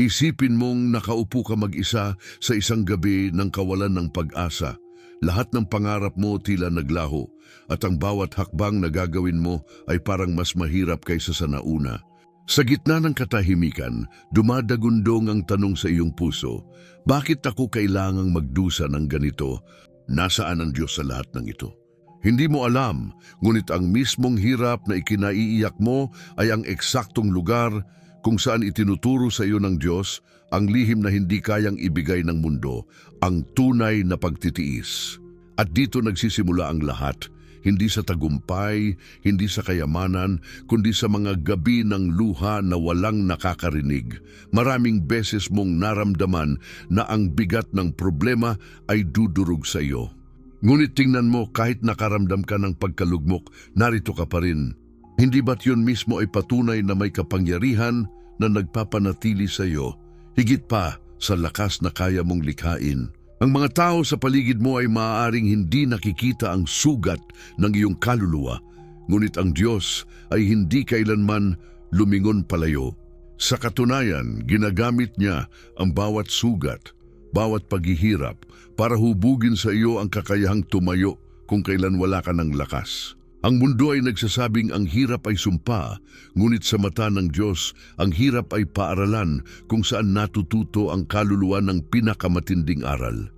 Isipin mong nakaupo ka mag-isa sa isang gabi ng kawalan ng pag-asa. Lahat ng pangarap mo tila naglaho at ang bawat hakbang na gagawin mo ay parang mas mahirap kaysa sa nauna. Sa gitna ng katahimikan, dumadagundong ang tanong sa iyong puso, bakit ako kailangang magdusa ng ganito? Nasaan ang Diyos sa lahat ng ito? Hindi mo alam, ngunit ang mismong hirap na ikinaiiyak mo ay ang eksaktong lugar kung saan itinuturo sa iyo ng Diyos ang lihim na hindi kayang ibigay ng mundo, ang tunay na pagtitiis. At dito nagsisimula ang lahat, hindi sa tagumpay, hindi sa kayamanan, kundi sa mga gabi ng luha na walang nakakarinig. Maraming beses mong naramdaman na ang bigat ng problema ay dudurog sa iyo. Ngunit tingnan mo, kahit nakaramdam ka ng pagkalugmok, narito ka pa rin. Hindi ba't yun mismo ay patunay na may kapangyarihan na nagpapanatili sa iyo, higit pa sa lakas na kaya mong likhain? Ang mga tao sa paligid mo ay maaaring hindi nakikita ang sugat ng iyong kaluluwa, ngunit ang Diyos ay hindi kailanman lumingon palayo. Sa katunayan, ginagamit niya ang bawat sugat, bawat paghihirap, para hubugin sa iyo ang kakayahang tumayo kung kailan wala ka ng lakas. Ang mundo ay nagsasabing ang hirap ay sumpa, ngunit sa mata ng Diyos, ang hirap ay paaralan kung saan natututo ang kaluluwa ng pinakamatinding aral.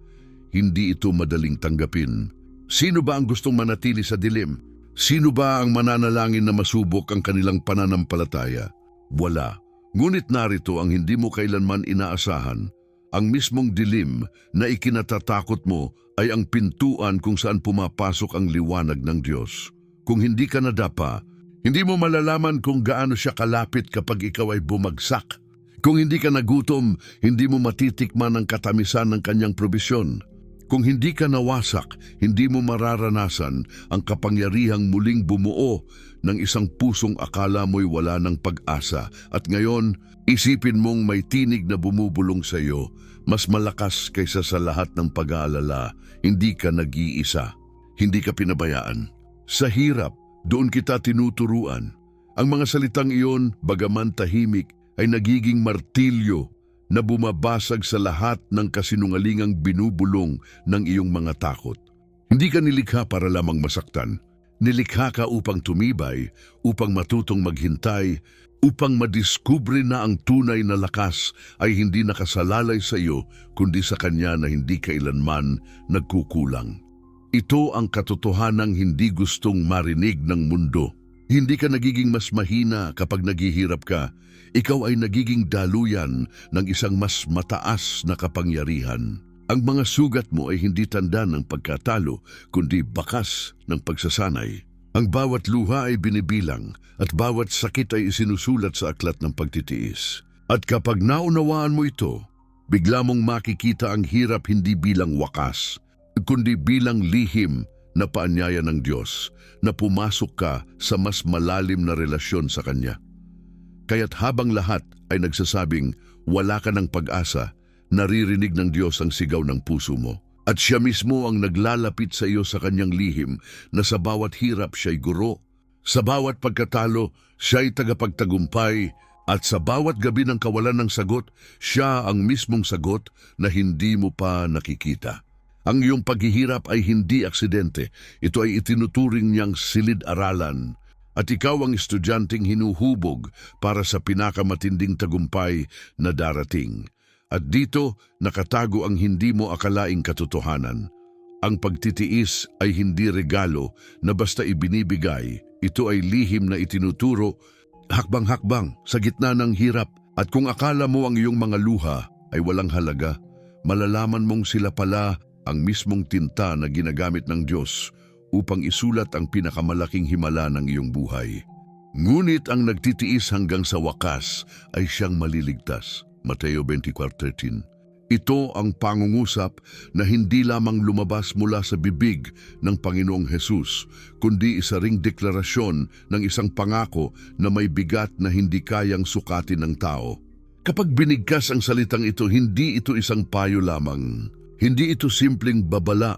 Hindi ito madaling tanggapin. Sino ba ang gustong manatili sa dilim? Sino ba ang mananalangin na masubok ang kanilang pananampalataya? Wala. Ngunit narito ang hindi mo kailanman inaasahan. Ang mismong dilim na ikinatatakot mo ay ang pintuan kung saan pumapasok ang liwanag ng Diyos. Kung hindi ka nadapa, hindi mo malalaman kung gaano siya kalapit kapag ikaw ay bumagsak. Kung hindi ka nagutom, hindi mo matitikman ang katamisan ng kanyang probisyon. Kung hindi ka nawasak, hindi mo mararanasan ang kapangyarihang muling bumuo ng isang pusong akala mo'y wala ng pag-asa. At ngayon, isipin mong may tinig na bumubulong sa iyo, mas malakas kaysa sa lahat ng pag-aalala. Hindi ka nag-iisa, hindi ka pinabayaan. Sa hirap, doon kita tinuturuan. Ang mga salitang iyon, bagaman tahimik, ay nagiging martilyo na bumabasag sa lahat ng kasinungalingang binubulong ng iyong mga takot. Hindi ka nilikha para lamang masaktan. Nilikha ka upang tumibay, upang matutong maghintay, upang madiskubre na ang tunay na lakas ay hindi nakasalalay sa iyo, kundi sa Kanya na hindi kailanman nagkukulang. Ito ang katotohanang hindi gustong marinig ng mundo. Hindi ka nagiging mas mahina kapag naghihirap ka. Ikaw ay nagiging daluyan ng isang mas mataas na kapangyarihan. Ang mga sugat mo ay hindi tanda ng pagkatalo, kundi bakas ng pagsasanay. Ang bawat luha ay binibilang at bawat sakit ay isinusulat sa aklat ng pagtitiis. At kapag naunawaan mo ito, bigla mong makikita ang hirap hindi bilang wakas, kundi bilang lihim na paanyaya ng Diyos na pumasok ka sa mas malalim na relasyon sa Kanya. Kaya't habang lahat ay nagsasabing wala ka ng pag-asa, naririnig ng Diyos ang sigaw ng puso mo. At siya mismo ang naglalapit sa iyo sa Kanyang lihim na sa bawat hirap siya'y guro, sa bawat pagkatalo siya'y tagapagtagumpay, at sa bawat gabi ng kawalan ng sagot, siya ang mismong sagot na hindi mo pa nakikita. Ang iyong paghihirap ay hindi aksidente. Ito ay itinuturing niyang silid-aralan. At ikaw ang estudyanteng hinuhubog para sa pinakamatinding tagumpay na darating. At dito nakatago ang hindi mo akalaing katotohanan. Ang pagtitiis ay hindi regalo na basta ibinibigay. Ito ay lihim na itinuturo, hakbang-hakbang sa gitna ng hirap. At kung akala mo ang iyong mga luha ay walang halaga, malalaman mong sila pala ang mismong tinta na ginagamit ng Diyos upang isulat ang pinakamalaking himala ng iyong buhay. Ngunit ang nagtitiis hanggang sa wakas ay siyang maliligtas. Mateo 24:13. Ito ang pangungusap na hindi lamang lumabas mula sa bibig ng Panginoong Hesus, kundi isa ring deklarasyon ng isang pangako na may bigat na hindi kayang sukatin ng tao. Kapag binigkas ang salitang ito, hindi ito isang payo lamang. Hindi ito simpleng babala.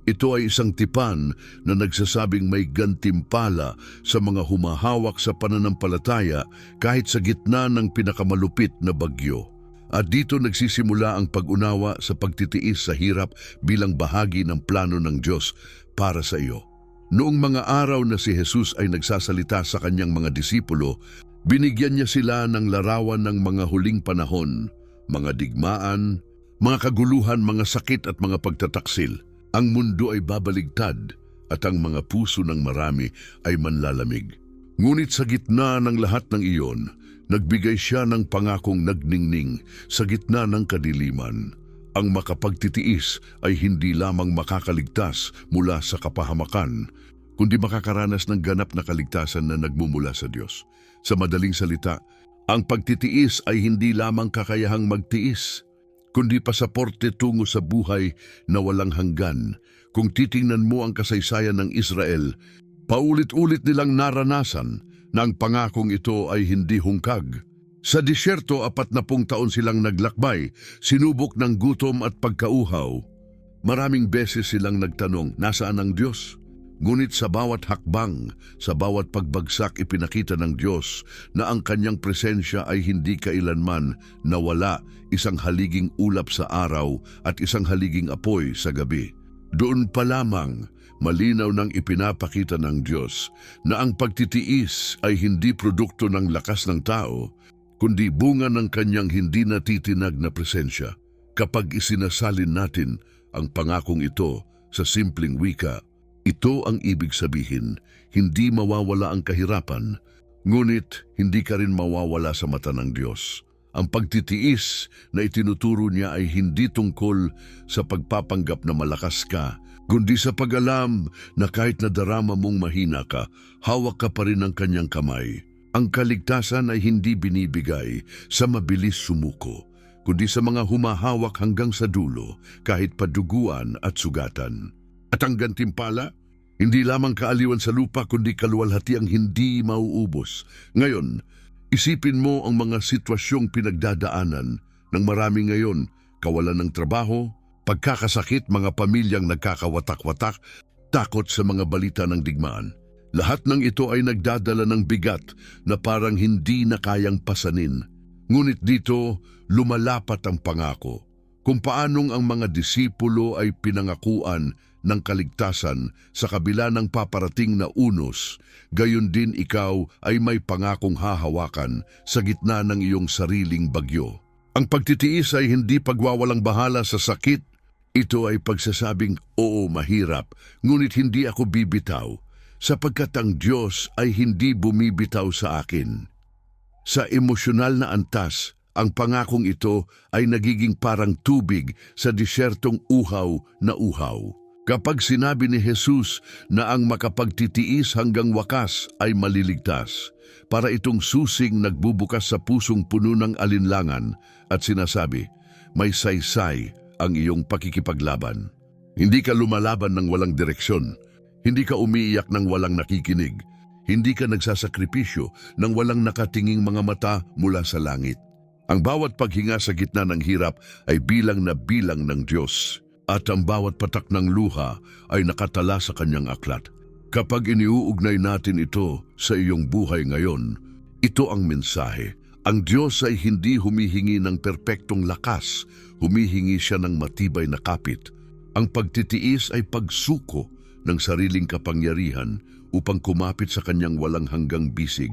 Ito ay isang tipan na nagsasabing may gantimpala sa mga humahawak sa pananampalataya kahit sa gitna ng pinakamalupit na bagyo. At dito nagsisimula ang pag-unawa sa pagtitiis sa hirap bilang bahagi ng plano ng Diyos para sa iyo. Noong mga araw na si Jesus ay nagsasalita sa kanyang mga disipulo, binigyan niya sila ng larawan ng mga huling panahon, mga digmaan, mga kaguluhan, mga sakit at mga pagtataksil. Ang mundo ay babaligtad at ang mga puso ng marami ay manlalamig. Ngunit sa gitna ng lahat ng iyon, nagbigay siya ng pangakong nagningning sa gitna ng kadiliman. Ang makapagtitiis ay hindi lamang makakaligtas mula sa kapahamakan, kundi makakaranas ng ganap na kaligtasan na nagmumula sa Diyos. Sa madaling salita, ang pagtitiis ay hindi lamang kakayahang magtiis, kundi pasaporte tungo sa buhay na walang hanggan. Kung titingnan mo ang kasaysayan ng Israel, paulit-ulit nilang naranasan na ang pangakong ito ay hindi hungkag. Sa disyerto, 40 taon silang naglakbay, sinubok ng gutom at pagkauhaw. Maraming beses silang nagtanong, nasaan ang Diyos? Ngunit sa bawat hakbang, sa bawat pagbagsak, ipinakita ng Diyos na ang kanyang presensya ay hindi kailanman nawala, isang haliging ulap sa araw at isang haliging apoy sa gabi. Doon pa lamang, malinaw nang ipinapakita ng Diyos na ang pagtitiis ay hindi produkto ng lakas ng tao, kundi bunga ng kanyang hindi natitinag na presensya. Kapag isinasalin natin ang pangakong ito sa simpleng wika, ito ang ibig sabihin, hindi mawawala ang kahirapan, ngunit hindi ka rin mawawala sa mata ng Diyos. Ang pagtitiis na itinuturo niya ay hindi tungkol sa pagpapanggap na malakas ka, kundi sa pag-alam na kahit nadarama mong mahina ka, hawak ka pa rin ng kanyang kamay. Ang kaligtasan ay hindi binibigay sa mabilis sumuko, kundi sa mga humahawak hanggang sa dulo, kahit paduguan at sugatan. At ang gantimpala, hindi lamang kaaliwan sa lupa, kundi kaluwalhati ang hindi mauubos. Ngayon, isipin mo ang mga sitwasyong pinagdadaanan ng marami ngayon, kawalan ng trabaho, pagkakasakit, mga pamilyang nagkakawatak-watak, takot sa mga balita ng digmaan. Lahat ng ito ay nagdadala ng bigat na parang hindi na kayang pasanin. Ngunit dito, lumalapat ang pangako. Kung paanong ang mga disipulo ay pinangakuan ng kaligtasan sa kabila ng paparating na unos, gayon din ikaw ay may pangakong hahawakan sa gitna ng iyong sariling bagyo. Ang pagtitiis ay hindi pagwawalang bahala sa sakit. Ito ay pagsasabing, oo, mahirap, ngunit hindi ako bibitaw, sapagkat ang Diyos ay hindi bumibitaw sa akin. Sa emosyonal na antas, ang pangakong ito ay nagiging parang tubig sa disyertong uhaw na uhaw. Kapag sinabi ni Jesus na ang makapagtitiis hanggang wakas ay maliligtas, para itong susing nagbubukas sa pusong puno ng alinlangan at sinasabi, may saysay ang iyong pakikipaglaban. Hindi ka lumalaban ng walang direksyon. Hindi ka umiiyak ng walang nakikinig. Hindi ka nagsasakripisyo ng walang nakatinging mga mata mula sa langit. Ang bawat paghinga sa gitna ng hirap ay bilang na bilang ng Diyos, at ang bawat patak ng luha ay nakatala sa kanyang aklat. Kapag iniuugnay natin ito sa iyong buhay ngayon, ito ang mensahe. Ang Diyos ay hindi humihingi ng perpektong lakas, humihingi siya ng matibay na kapit. Ang pagtitiis ay pagsuko ng sariling kapangyarihan upang kumapit sa kanyang walang hanggang bisig.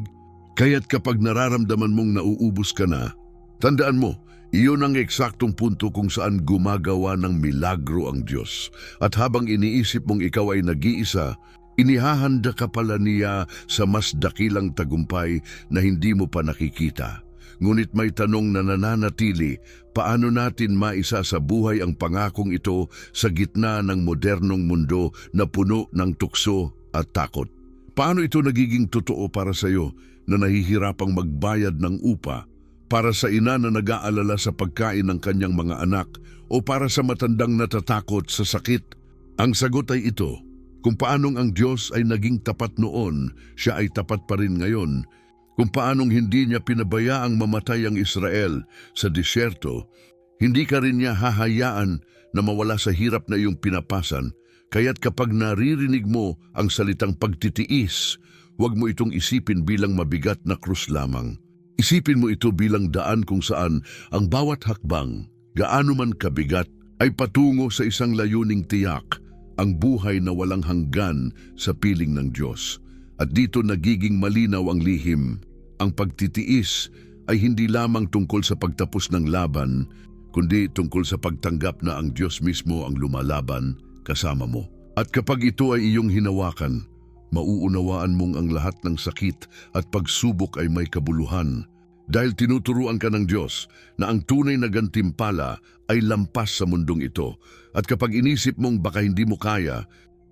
Kaya't kapag nararamdaman mong nauubos ka na, tandaan mo, iyon ang eksaktong punto kung saan gumagawa ng milagro ang Diyos. At habang iniisip mong ikaw ay nag-iisa, inihahanda ka pala niya sa mas dakilang tagumpay na hindi mo pa nakikita. Ngunit may tanong na nananatili, paano natin maisa sa buhay ang pangakong ito sa gitna ng modernong mundo na puno ng tukso at takot? Paano ito nagiging totoo para sa iyo na nahihirapang magbayad ng upa, para sa ina na nag-aalala sa pagkain ng kanyang mga anak, o para sa matandang natatakot sa sakit? Ang sagot ay ito. Kung paanong ang Diyos ay naging tapat noon, siya ay tapat pa rin ngayon. Kung paanong hindi niya pinabayaang mamatay ang Israel sa disyerto, hindi ka rin niya hahayaan na mawala sa hirap na iyong pinapasan. Kaya't kapag naririnig mo ang salitang pagtitiis, huwag mo itong isipin bilang mabigat na krus lamang. Isipin mo ito bilang daan kung saan ang bawat hakbang, gaano man kabigat, ay patungo sa isang layuning tiyak, ang buhay na walang hanggan sa piling ng Diyos. At dito nagiging malinaw ang lihim. Ang pagtitiis ay hindi lamang tungkol sa pagtapos ng laban, kundi tungkol sa pagtanggap na ang Diyos mismo ang lumalaban kasama mo. At kapag ito ay iyong hinawakan, mauunawaan mong ang lahat ng sakit at pagsubok ay may kabuluhan. Dahil tinuturuan ka ng Diyos na ang tunay na gantimpala ay lampas sa mundong ito. At kapag inisip mong baka hindi mo kaya,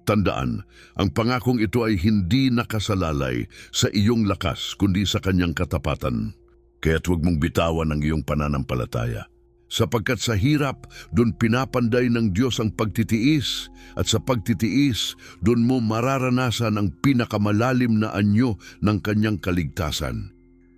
tandaan, ang pangakong ito ay hindi nakasalalay sa iyong lakas kundi sa kanyang katapatan. Kaya't huwag mong bitawan ang iyong pananampalataya. Sapagkat sa hirap, doon pinapanday ng Diyos ang pagtitiis, at sa pagtitiis, doon mo mararanasan ang pinakamalalim na anyo ng kanyang kaligtasan.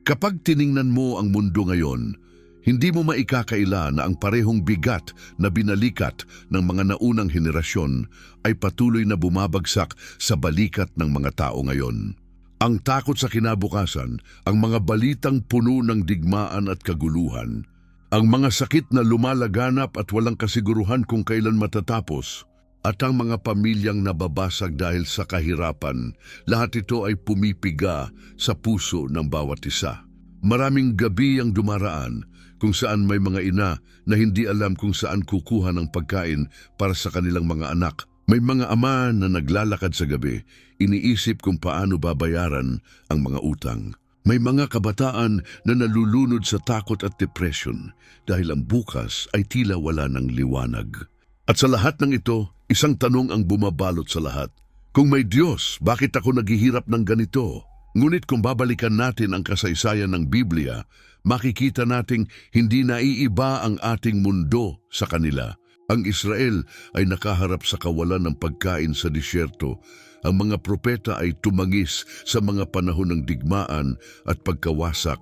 Kapag tiningnan mo ang mundo ngayon, hindi mo maikakaila na ang parehong bigat na binalikat ng mga naunang henerasyon ay patuloy na bumabagsak sa balikat ng mga tao ngayon. Ang takot sa kinabukasan, ang mga balitang puno ng digmaan at kaguluhan, ang mga sakit na lumalaganap at walang kasiguruhan kung kailan matatapos, at ang mga pamilyang nababasag dahil sa kahirapan, lahat ito ay pumipiga sa puso ng bawat isa. Maraming gabi ang dumaraan kung saan may mga ina na hindi alam kung saan kukuha ng pagkain para sa kanilang mga anak. May mga ama na naglalakad sa gabi, iniisip kung paano babayaran ang mga utang. May mga kabataan na nalulunod sa takot at depression dahil ang bukas ay tila wala ng liwanag. At sa lahat ng ito, isang tanong ang bumabalot sa lahat. Kung may Diyos, bakit ako naghihirap ng ganito? Ngunit kung babalikan natin ang kasaysayan ng Biblia, makikita nating hindi naiiba ang ating mundo sa kanila. Ang Israel ay nakaharap sa kawalan ng pagkain sa disyerto. Ang mga propeta ay tumangis sa mga panahon ng digmaan at pagkawasak.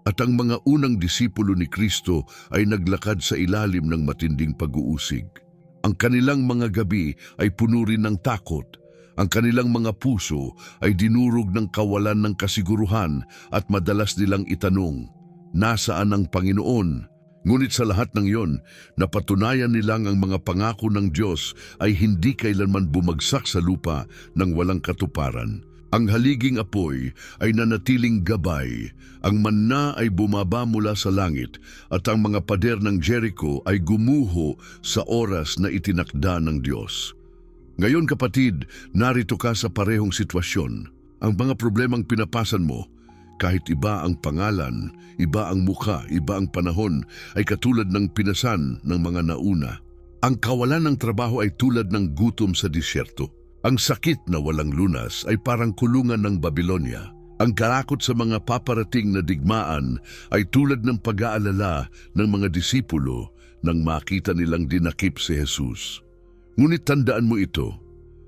At ang mga unang disipulo ni Kristo ay naglakad sa ilalim ng matinding pag-uusig. Ang kanilang mga gabi ay puno rin ng takot. Ang kanilang mga puso ay dinurog ng kawalan ng kasiguruhan at madalas nilang itanong, nasaan ang Panginoon? Ngunit sa lahat ng iyon, napatunayan nilang ang mga pangako ng Diyos ay hindi kailanman bumagsak sa lupa ng walang katuparan. Ang haliging apoy ay nanatiling gabay, ang manna ay bumaba mula sa langit, at ang mga pader ng Jericho ay gumuho sa oras na itinakda ng Diyos. Ngayon kapatid, narito ka sa parehong sitwasyon. Ang mga problemang pinapasan mo, kahit iba ang pangalan, iba ang mukha, iba ang panahon, ay katulad ng pinasan ng mga nauna. Ang kawalan ng trabaho ay tulad ng gutom sa disyerto. Ang sakit na walang lunas ay parang kulungan ng Babylonia. Ang karakot sa mga paparating na digmaan ay tulad ng pag-aalala ng mga disipulo nang makita nilang dinakip si Jesus. Ngunit tandaan mo ito,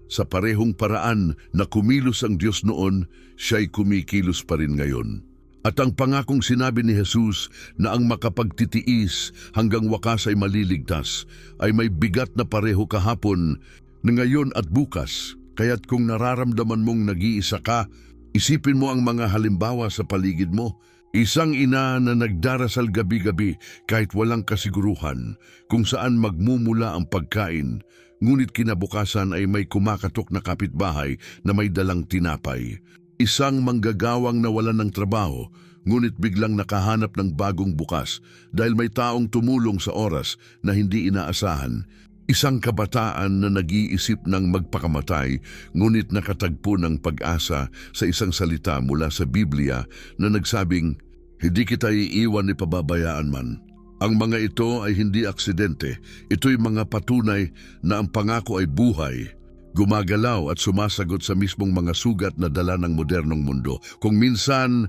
sa parehong paraan na kumilos ang Diyos noon, siya'y kumikilos pa rin ngayon. At ang pangakong sinabi ni Jesus na ang makapagtitiis hanggang wakas ay maliligtas, ay may bigat na pareho kahapon na ngayon at bukas. Kaya't kung nararamdaman mong nag-iisa ka, isipin mo ang mga halimbawa sa paligid mo. Isang ina na nagdarasal gabi-gabi kahit walang kasiguruhan kung saan magmumula ang pagkain, ngunit kinabukasan ay may kumakatok na kapitbahay na may dalang tinapay. Isang manggagawang nawalan ng trabaho, ngunit biglang nakahanap ng bagong bukas dahil may taong tumulong sa oras na hindi inaasahan. Isang kabataan na nag-iisip ng magpakamatay, ngunit nakatagpo ng pag-asa sa isang salita mula sa Biblia na nagsabing, "Hindi kita iiwan ni pababayaan man." Ang mga ito ay hindi aksidente. Ito'y mga patunay na ang pangako ay buhay, gumagalaw at sumasagot sa mismong mga sugat na dala ng modernong mundo. Kung minsan,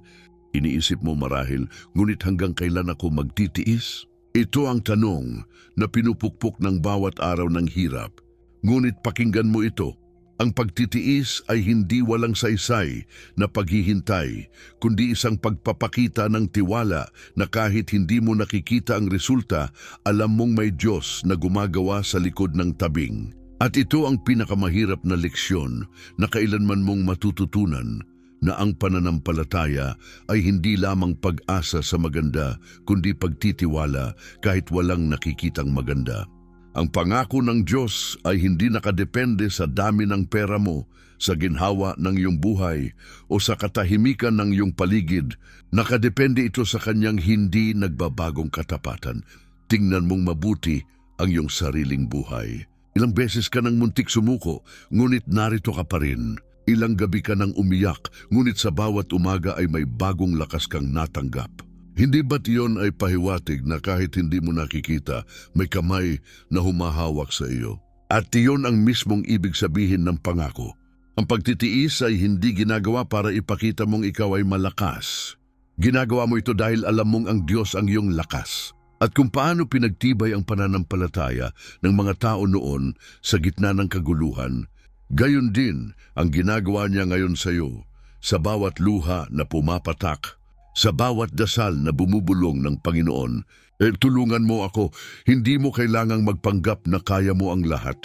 iniisip mo marahil, ngunit hanggang kailan ako magtitiis? Ito ang tanong na pinupukpok ng bawat araw ng hirap. Ngunit pakinggan mo ito. Ang pagtitiis ay hindi walang saysay na paghihintay, kundi isang pagpapakita ng tiwala na kahit hindi mo nakikita ang resulta, alam mong may Diyos na gumagawa sa likod ng tabing. At ito ang pinakamahirap na leksyon na kailanman mong matututunan. na ang pananampalataya ay hindi lamang pag-asa sa maganda, kundi pagtitiwala kahit walang nakikitang maganda. Ang pangako ng Diyos ay hindi nakadepende sa dami ng pera mo, sa ginhawa ng iyong buhay, o sa katahimikan ng iyong paligid. Nakadepende ito sa kanyang hindi nagbabagong katapatan. Tingnan mong mabuti ang iyong sariling buhay. Ilang beses ka nang muntik sumuko, ngunit narito ka pa rin. Ilang gabi ka nang umiyak, ngunit sa bawat umaga ay may bagong lakas kang natanggap. Hindi ba't iyon ay pahiwatig na kahit hindi mo nakikita, may kamay na humahawak sa iyo? At iyon ang mismong ibig sabihin ng pangako. Ang pagtitiis ay hindi ginagawa para ipakita mong ikaw ay malakas. Ginagawa mo ito dahil alam mong ang Diyos ang iyong lakas. At kung paano pinagtibay ang pananampalataya ng mga tao noon sa gitna ng kaguluhan, gayon din ang ginagawa niya ngayon sa iyo, sa bawat luha na pumapatak, sa bawat dasal na bumubulong ng Panginoon. Tulungan mo ako, hindi mo kailangang magpanggap na kaya mo ang lahat.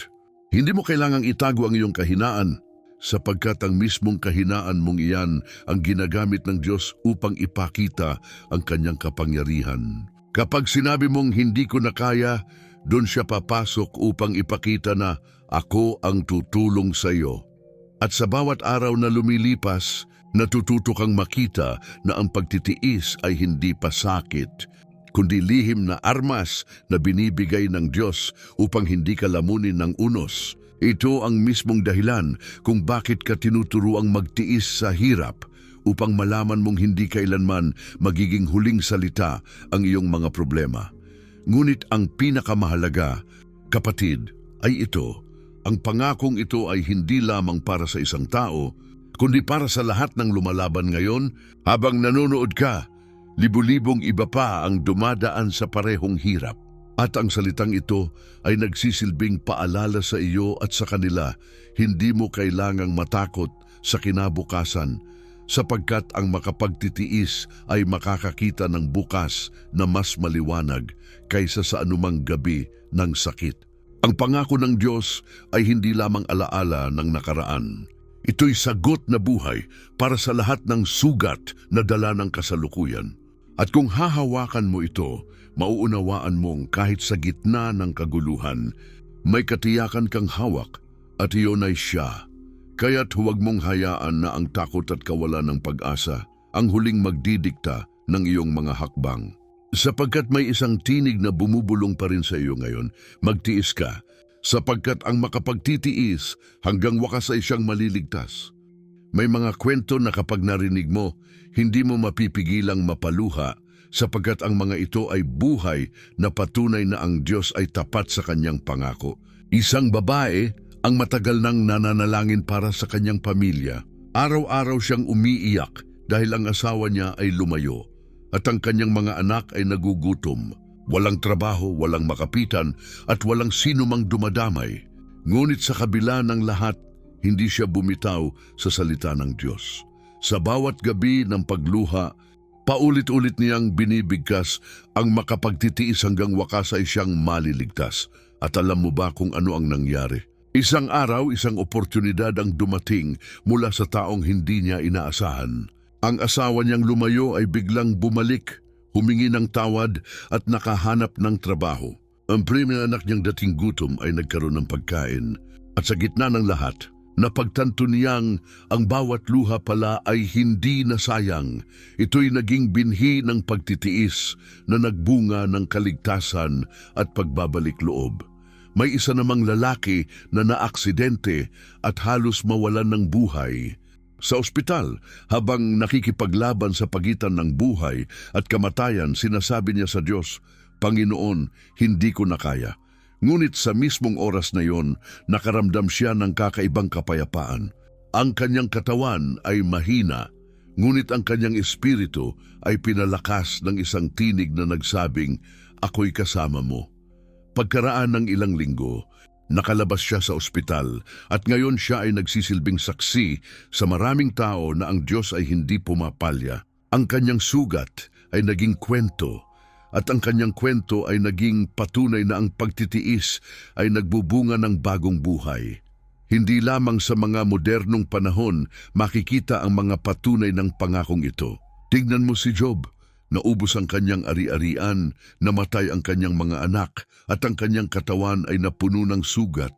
Hindi mo kailangang itago ang iyong kahinaan, sapagkat ang mismong kahinaan mong iyan ang ginagamit ng Diyos upang ipakita ang kanyang kapangyarihan. Kapag sinabi mong hindi ko na kaya, doon siya papasok upang ipakita na ako ang tutulong sa iyo. At sa bawat araw na lumilipas, natututo kang makita na ang pagtitiis ay hindi pasakit, kundi lihim na armas na binibigay ng Diyos upang hindi ka lamunin ng unos. Ito ang mismong dahilan kung bakit ka tinuturuang magtiis sa hirap, upang malaman mong hindi kailanman magiging huling salita ang iyong mga problema. Ngunit ang pinakamahalaga, kapatid, ay ito. Ang pangakong ito ay hindi lamang para sa isang tao, kundi para sa lahat ng lumalaban ngayon. Habang nanonood ka, libu-libong iba pa ang dumadaan sa parehong hirap. At ang salitang ito ay nagsisilbing paalala sa iyo at sa kanila, hindi mo kailangang matakot sa kinabukasan, sapagkat ang makapagtitiis ay makakakita ng bukas na mas maliwanag kaysa sa anumang gabi ng sakit. Ang pangako ng Diyos ay hindi lamang alaala ng nakaraan. Ito'y sagot na buhay para sa lahat ng sugat na dala ng kasalukuyan. At kung hahawakan mo ito, mauunawaan mong kahit sa gitna ng kaguluhan, may katiyakan kang hawak at iyon ay siya. Kaya't huwag mong hayaan na ang takot at kawalan ng pag-asa ang huling magdidikta ng iyong mga hakbang. Sapagkat may isang tinig na bumubulong pa rin sa iyo ngayon, magtiis ka, sapagkat ang makapagtitiis hanggang wakas ay siyang maliligtas. May mga kwento na kapag narinig mo, hindi mo mapipigilang mapaluha, sapagkat ang mga ito ay buhay na patunay na ang Diyos ay tapat sa kanyang pangako. Isang babae ang matagal nang nananalangin para sa kanyang pamilya. Araw-araw siyang umiiyak dahil ang asawa niya ay lumayo at ang kanyang mga anak ay nagugutom. Walang trabaho, walang makapitan at walang sino mang dumadamay. Ngunit sa kabila ng lahat, hindi siya bumitaw sa salita ng Diyos. Sa bawat gabi ng pagluha, paulit-ulit niyang binibigkas ang makapagtitiis hanggang wakas ay siyang maliligtas. At alam mo ba kung ano ang nangyari? Isang araw, isang oportunidad ang dumating mula sa taong hindi niya inaasahan. Ang asawa niyang lumayo ay biglang bumalik, humingi ng tawad at nakahanap ng trabaho. Ang premyo anak niyang dating gutom ay nagkaroon ng pagkain. At sa gitna ng lahat, napagtanto niyang ang bawat luha pala ay hindi nasayang. Ito'y naging binhi ng pagtitiis na nagbunga ng kaligtasan at pagbabalik loob. May isa namang lalaki na naaksidente at halos mawalan ng buhay. Sa ospital, habang nakikipaglaban sa pagitan ng buhay at kamatayan, sinasabi niya sa Diyos, Panginoon, hindi ko na kaya. Ngunit sa mismong oras na yon, nakaramdam siya ng kakaibang kapayapaan. Ang kanyang katawan ay mahina, ngunit ang kanyang espiritu ay pinalakas ng isang tinig na nagsabing, Ako'y kasama mo. Pagkaraan ng ilang linggo, nakalabas siya sa ospital at ngayon siya ay nagsisilbing saksi sa maraming tao na ang Diyos ay hindi pumapalya. Ang kanyang sugat ay naging kwento at ang kanyang kwento ay naging patunay na ang pagtitiis ay nagbubunga ng bagong buhay. Hindi lamang sa mga modernong panahon makikita ang mga patunay ng pangakong ito. Tingnan mo si Job. Naubos ang kanyang ari-arian, namatay ang kanyang mga anak, at ang kanyang katawan ay napuno ng sugat.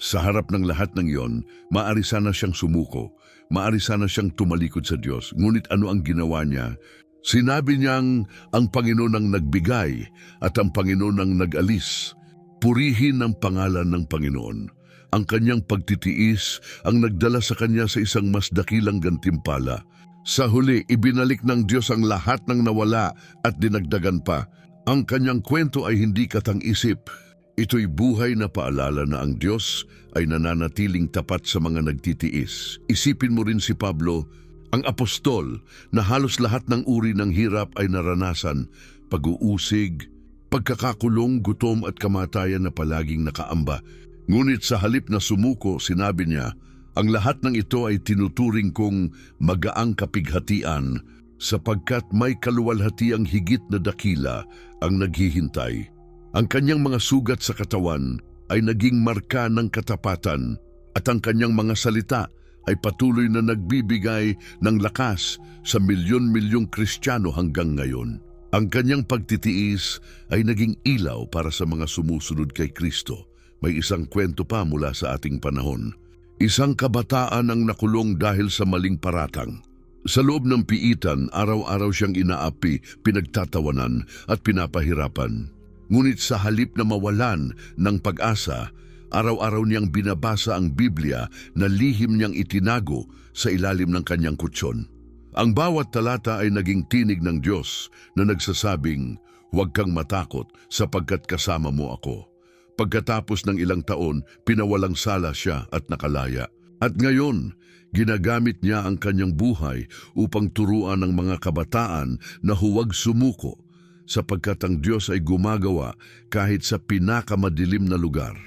Sa harap ng lahat ng iyon, maaari sana siyang sumuko, maaari sana siyang tumalikod sa Diyos. Ngunit ano ang ginawa niya? Sinabi niyang ang Panginoon ang nagbigay at ang Panginoon ang nag-alis. Purihin ang pangalan ng Panginoon. Ang kanyang pagtitiis ang nagdala sa kanya sa isang mas dakilang gantimpala. Sa huli, ibinalik ng Diyos ang lahat ng nawala at dinagdagan pa. Ang kanyang kwento ay hindi katang-isip. Ito'y buhay na paalala na ang Diyos ay nananatiling tapat sa mga nagtitiis. Isipin mo rin si Pablo, ang apostol, na halos lahat ng uri ng hirap ay naranasan, pag-uusig, pagkakakulong, gutom at kamatayan na palaging nakaamba. Ngunit sa halip na sumuko, sinabi niya, ang lahat ng ito ay tinuturing kong magaang kapighatian sapagkat may kaluwalhatiang higit na dakila ang naghihintay. Ang kanyang mga sugat sa katawan ay naging marka ng katapatan at ang kanyang mga salita ay patuloy na nagbibigay ng lakas sa milyon-milyong Kristiyano hanggang ngayon. Ang kanyang pagtitiis ay naging ilaw para sa mga sumusunod kay Kristo. May isang kwento pa mula sa ating panahon. Isang kabataan ang nakulong dahil sa maling paratang. Sa loob ng piitan, araw-araw siyang inaapi, pinagtatawanan at pinapahirapan. Ngunit sa halip na mawalan ng pag-asa, araw-araw niyang binabasa ang Biblia na lihim niyang itinago sa ilalim ng kanyang kutsyon. Ang bawat talata ay naging tinig ng Diyos na nagsasabing, "Huwag kang matakot sapagkat kasama mo ako." Pagkatapos ng ilang taon, pinawalang sala siya at nakalaya. At ngayon, ginagamit niya ang kanyang buhay upang turuan ng mga kabataan na huwag sumuko sapagkat ang Diyos ay gumagawa kahit sa pinakamadilim na lugar.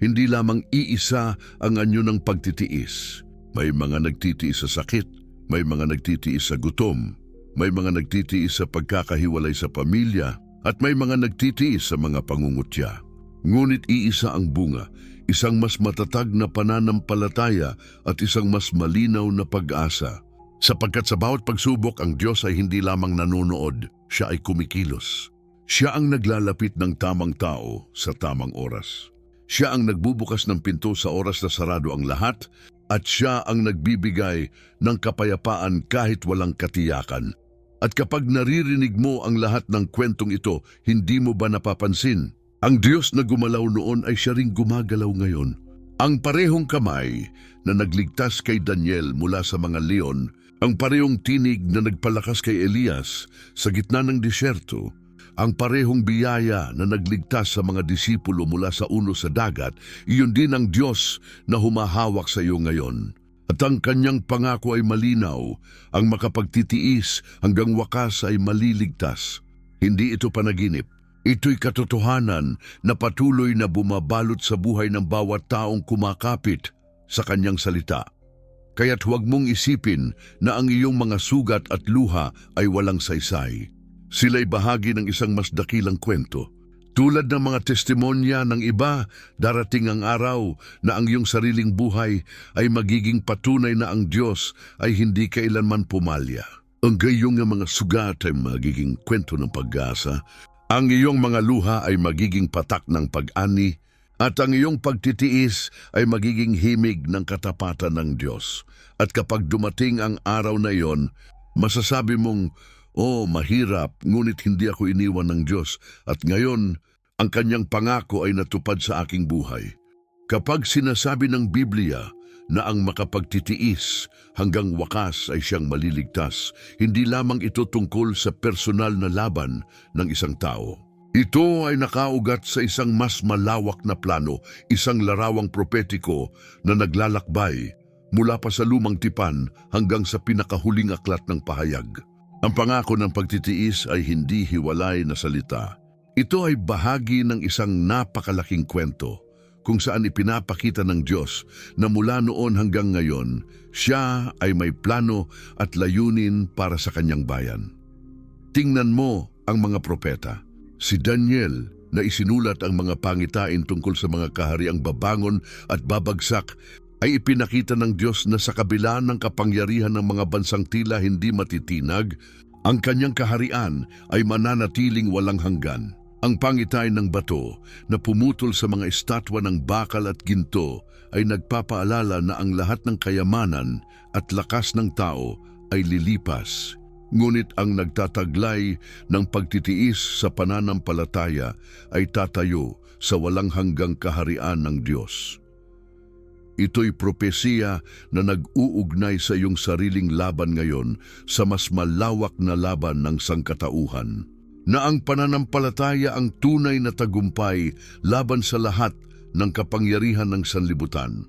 Hindi lamang iisa ang anyo ng pagtitiis. May mga nagtitiis sa sakit, may mga nagtitiis sa gutom, may mga nagtitiis sa pagkakahiwalay sa pamilya, at may mga nagtitiis sa mga pangungutya. Ngunit iisa ang bunga, isang mas matatag na pananampalataya at isang mas malinaw na pag-asa. Sapagkat sa bawat pagsubok, ang Diyos ay hindi lamang nanonood, siya ay kumikilos. Siya ang naglalapit ng tamang tao sa tamang oras. Siya ang nagbubukas ng pinto sa oras na sarado ang lahat, at siya ang nagbibigay ng kapayapaan kahit walang katiyakan. At kapag naririnig mo ang lahat ng kwentong ito, hindi mo ba napapansin? Ang Diyos na gumalaw noon ay siya ring gumagalaw ngayon. Ang parehong kamay na nagligtas kay Daniel mula sa mga leon, ang parehong tinig na nagpalakas kay Elias sa gitna ng disyerto, ang parehong biyaya na nagligtas sa mga disipulo mula sa unos sa dagat, iyon din ang Diyos na humahawak sa iyo ngayon. At ang kanyang pangako ay malinaw, ang makapagtitiis hanggang wakas ay maliligtas. Hindi ito panaginip. Ito'y katotohanan na patuloy na bumabalot sa buhay ng bawat taong kumakapit sa kanyang salita. Kaya't huwag mong isipin na ang iyong mga sugat at luha ay walang saysay. Sila'y bahagi ng isang mas dakilang kwento. Tulad ng mga testimonya ng iba, darating ang araw na ang iyong sariling buhay ay magiging patunay na ang Diyos ay hindi kailanman pumalya. Ang gayong mga sugat ay magiging kwento ng pag-asa. Ang iyong mga luha ay magiging patak ng pag-ani, at ang iyong pagtitiis ay magiging himig ng katapatan ng Diyos. At kapag dumating ang araw na iyon, masasabi mong, "Oh, mahirap, ngunit hindi ako iniwan ng Diyos, at ngayon, ang kanyang pangako ay natupad sa aking buhay." Kapag sinasabi ng Biblia na ang makapagtitiis hanggang wakas ay siyang maliligtas, hindi lamang ito tungkol sa personal na laban ng isang tao. Ito ay nakaugat sa isang mas malawak na plano, isang larawang propetiko na naglalakbay mula pa sa lumang tipan hanggang sa pinakahuling aklat ng pahayag. Ang pangako ng pagtitiis ay hindi hiwalay na salita. Ito ay bahagi ng isang napakalaking kwento kung saan ipinapakita ng Diyos na mula noon hanggang ngayon, siya ay may plano at layunin para sa kanyang bayan. Tingnan mo ang mga propeta. Si Daniel, na isinulat ang mga pangitain tungkol sa mga kahariang babangon at babagsak, ay ipinakita ng Diyos na sa kabila ng kapangyarihan ng mga bansang tila hindi matitinag, ang kanyang kaharian ay mananatiling walang hanggan. Ang pangitain ng bato na pumutol sa mga estatwa ng bakal at ginto ay nagpapaalala na ang lahat ng kayamanan at lakas ng tao ay lilipas. Ngunit ang nagtataglay ng pagtitiis sa pananampalataya ay tatayo sa walang hanggang kaharian ng Diyos. Ito'y propesiya na nag-uugnay sa iyong sariling laban ngayon sa mas malawak na laban ng sangkatauhan, na ang pananampalataya ang tunay na tagumpay laban sa lahat ng kapangyarihan ng sanlibutan.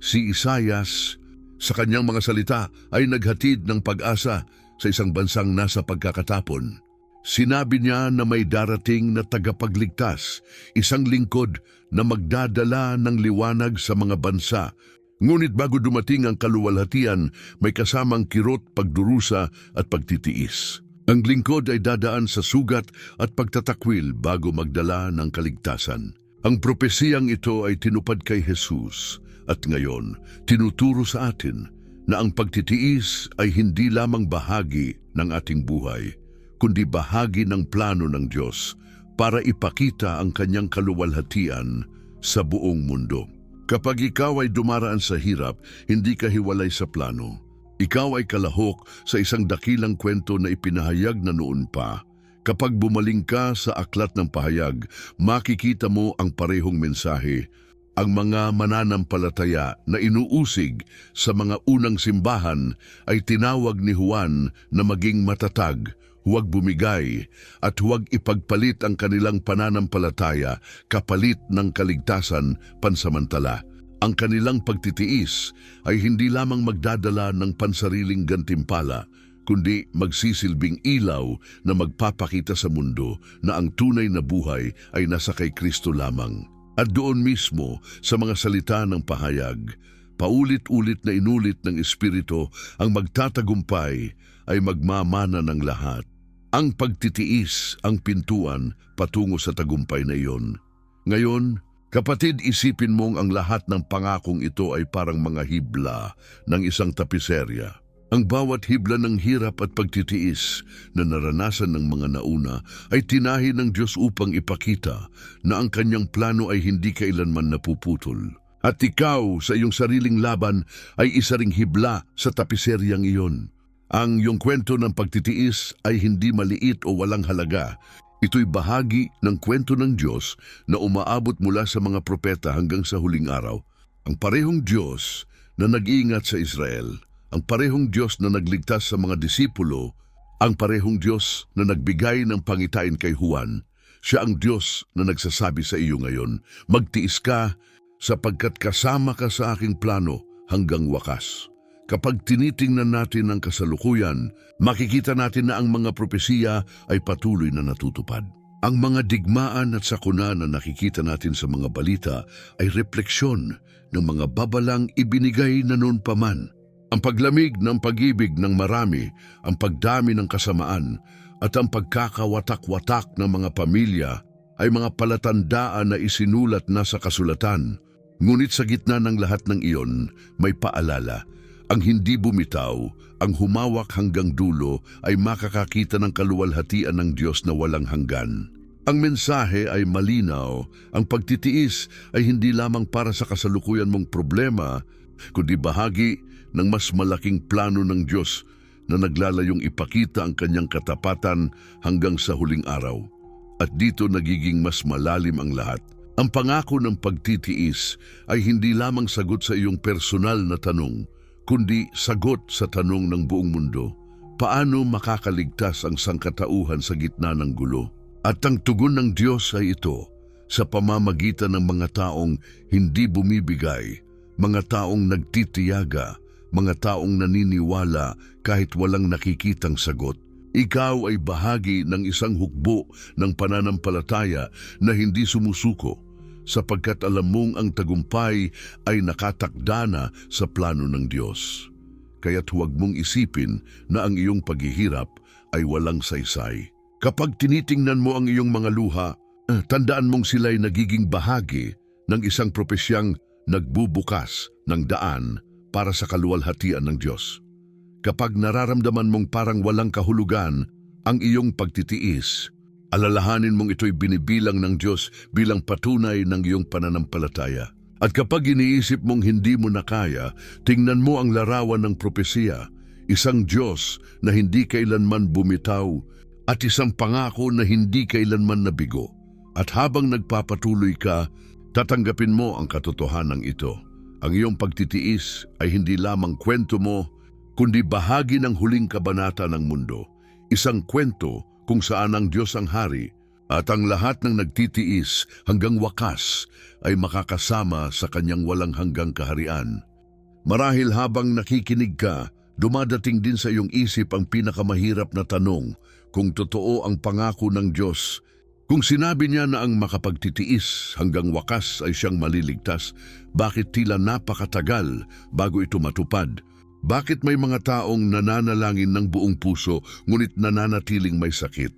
Si Isaias, sa kanyang mga salita, ay naghatid ng pag-asa sa isang bansang nasa pagkakatapon. Sinabi niya na may darating na tagapagligtas, isang lingkod na magdadala ng liwanag sa mga bansa. Ngunit bago dumating ang kaluwalhatian, may kasamang kirot, pagdurusa at pagtitiis. Ang lingkod ay dadaan sa sugat at pagtatakwil bago magdala ng kaligtasan. Ang propesiyang ito ay tinupad kay Jesus at ngayon tinuturo sa atin na ang pagtitiis ay hindi lamang bahagi ng ating buhay, kundi bahagi ng plano ng Diyos para ipakita ang kanyang kaluwalhatian sa buong mundo. Kapag ikaw ay dumaraan sa hirap, hindi ka hiwalay sa plano. Ikaw ay kalahok sa isang dakilang kwento na ipinahayag na noon pa. Kapag bumaling ka sa aklat ng pahayag, makikita mo ang parehong mensahe. Ang mga mananampalataya na inuusig sa mga unang simbahan ay tinawag ni Juan na maging matatag, huwag bumigay, at huwag ipagpalit ang kanilang pananampalataya kapalit ng kaligtasan pansamantala. Ang kanilang pagtitiis ay hindi lamang magdadala ng pansariling gantimpala, kundi magsisilbing ilaw na magpapakita sa mundo na ang tunay na buhay ay nasa kay Kristo lamang. At doon mismo sa mga salita ng pahayag, paulit-ulit na inulit ng Espiritu, ang magtatagumpay ay magmamana ng lahat. Ang pagtitiis ang pintuan patungo sa tagumpay na iyon. Ngayon, kapatid, isipin mong ang lahat ng pangakong ito ay parang mga hibla ng isang tapiserya. Ang bawat hibla ng hirap at pagtitiis na naranasan ng mga nauna ay tinahi ng Diyos upang ipakita na ang kanyang plano ay hindi kailanman napuputol. At ikaw sa iyong sariling laban ay isa ring hibla sa tapiseryang iyon. Ang iyong kwento ng pagtitiis ay hindi maliit o walang halaga. Ito'y bahagi ng kwento ng Diyos na umaabot mula sa mga propeta hanggang sa huling araw. Ang parehong Diyos na nag-iingat sa Israel, ang parehong Diyos na nagligtas sa mga disipulo, ang parehong Diyos na nagbigay ng pangitain kay Juan, siya ang Diyos na nagsasabi sa iyo ngayon, magtiis ka sapagkat kasama ka sa aking plano hanggang wakas. Kapag tinitingnan natin ang kasalukuyan, makikita natin na ang mga propesiya ay patuloy na natutupad. Ang mga digmaan at sakuna na nakikita natin sa mga balita ay refleksyon ng mga babalang ibinigay na noon pa man. Ang paglamig ng pag-ibig ng marami, ang pagdami ng kasamaan, at ang pagkakawatak-watak ng mga pamilya ay mga palatandaan na isinulat na sa kasulatan. Ngunit sa gitna ng lahat ng iyon, may paalala. Ang hindi bumitaw, ang humawak hanggang dulo ay makakakita ng kaluwalhatian ng Diyos na walang hanggan. Ang mensahe ay malinaw, ang pagtitiis ay hindi lamang para sa kasalukuyan mong problema, kundi bahagi ng mas malaking plano ng Diyos na naglalayong ipakita ang kanyang katapatan hanggang sa huling araw. At dito nagiging mas malalim ang lahat. Ang pangako ng pagtitiis ay hindi lamang sagot sa iyong personal na tanong, kundi sagot sa tanong ng buong mundo. Paano makakaligtas ang sangkatauhan sa gitna ng gulo? At ang tugon ng Diyos ay ito, sa pamamagitan ng mga taong hindi bumibigay, mga taong nagtitiyaga, mga taong naniniwala kahit walang nakikitang sagot. Ikaw ay bahagi ng isang hukbo ng pananampalataya na hindi sumusuko, sapagkat alam mong ang tagumpay ay nakatakda na sa plano ng Diyos. Kaya't huwag mong isipin na ang iyong paghihirap ay walang saysay. Kapag tinitingnan mo ang iyong mga luha, Tandaan mong sila'y nagiging bahagi ng isang propesyang nagbubukas ng daan para sa kaluwalhatian ng Diyos. Kapag nararamdaman mong parang walang kahulugan ang iyong pagtitiis, alalahanin mong ito'y binibilang ng Diyos bilang patunay ng iyong pananampalataya. At kapag iniisip mong hindi mo na kaya, tingnan mo ang larawan ng propesiya, isang Diyos na hindi kailanman bumitaw at isang pangako na hindi kailanman nabigo. At habang nagpapatuloy ka, tatanggapin mo ang katotohanan ito. Ang iyong pagtitiis ay hindi lamang kwento mo, kundi bahagi ng huling kabanata ng mundo. Isang kwento kung saan ang Diyos ang hari at ang lahat ng nagtitiis hanggang wakas ay makakasama sa kanyang walang hanggang kaharian. Marahil habang nakikinig ka, dumadating din sa iyong isip ang pinakamahirap na tanong kung totoo ang pangako ng Diyos. Kung sinabi niya na ang makapagtitiis hanggang wakas ay siyang maliligtas, bakit tila napakatagal bago ito matupad? Bakit may mga taong nananalangin ng buong puso ngunit nananatiling may sakit?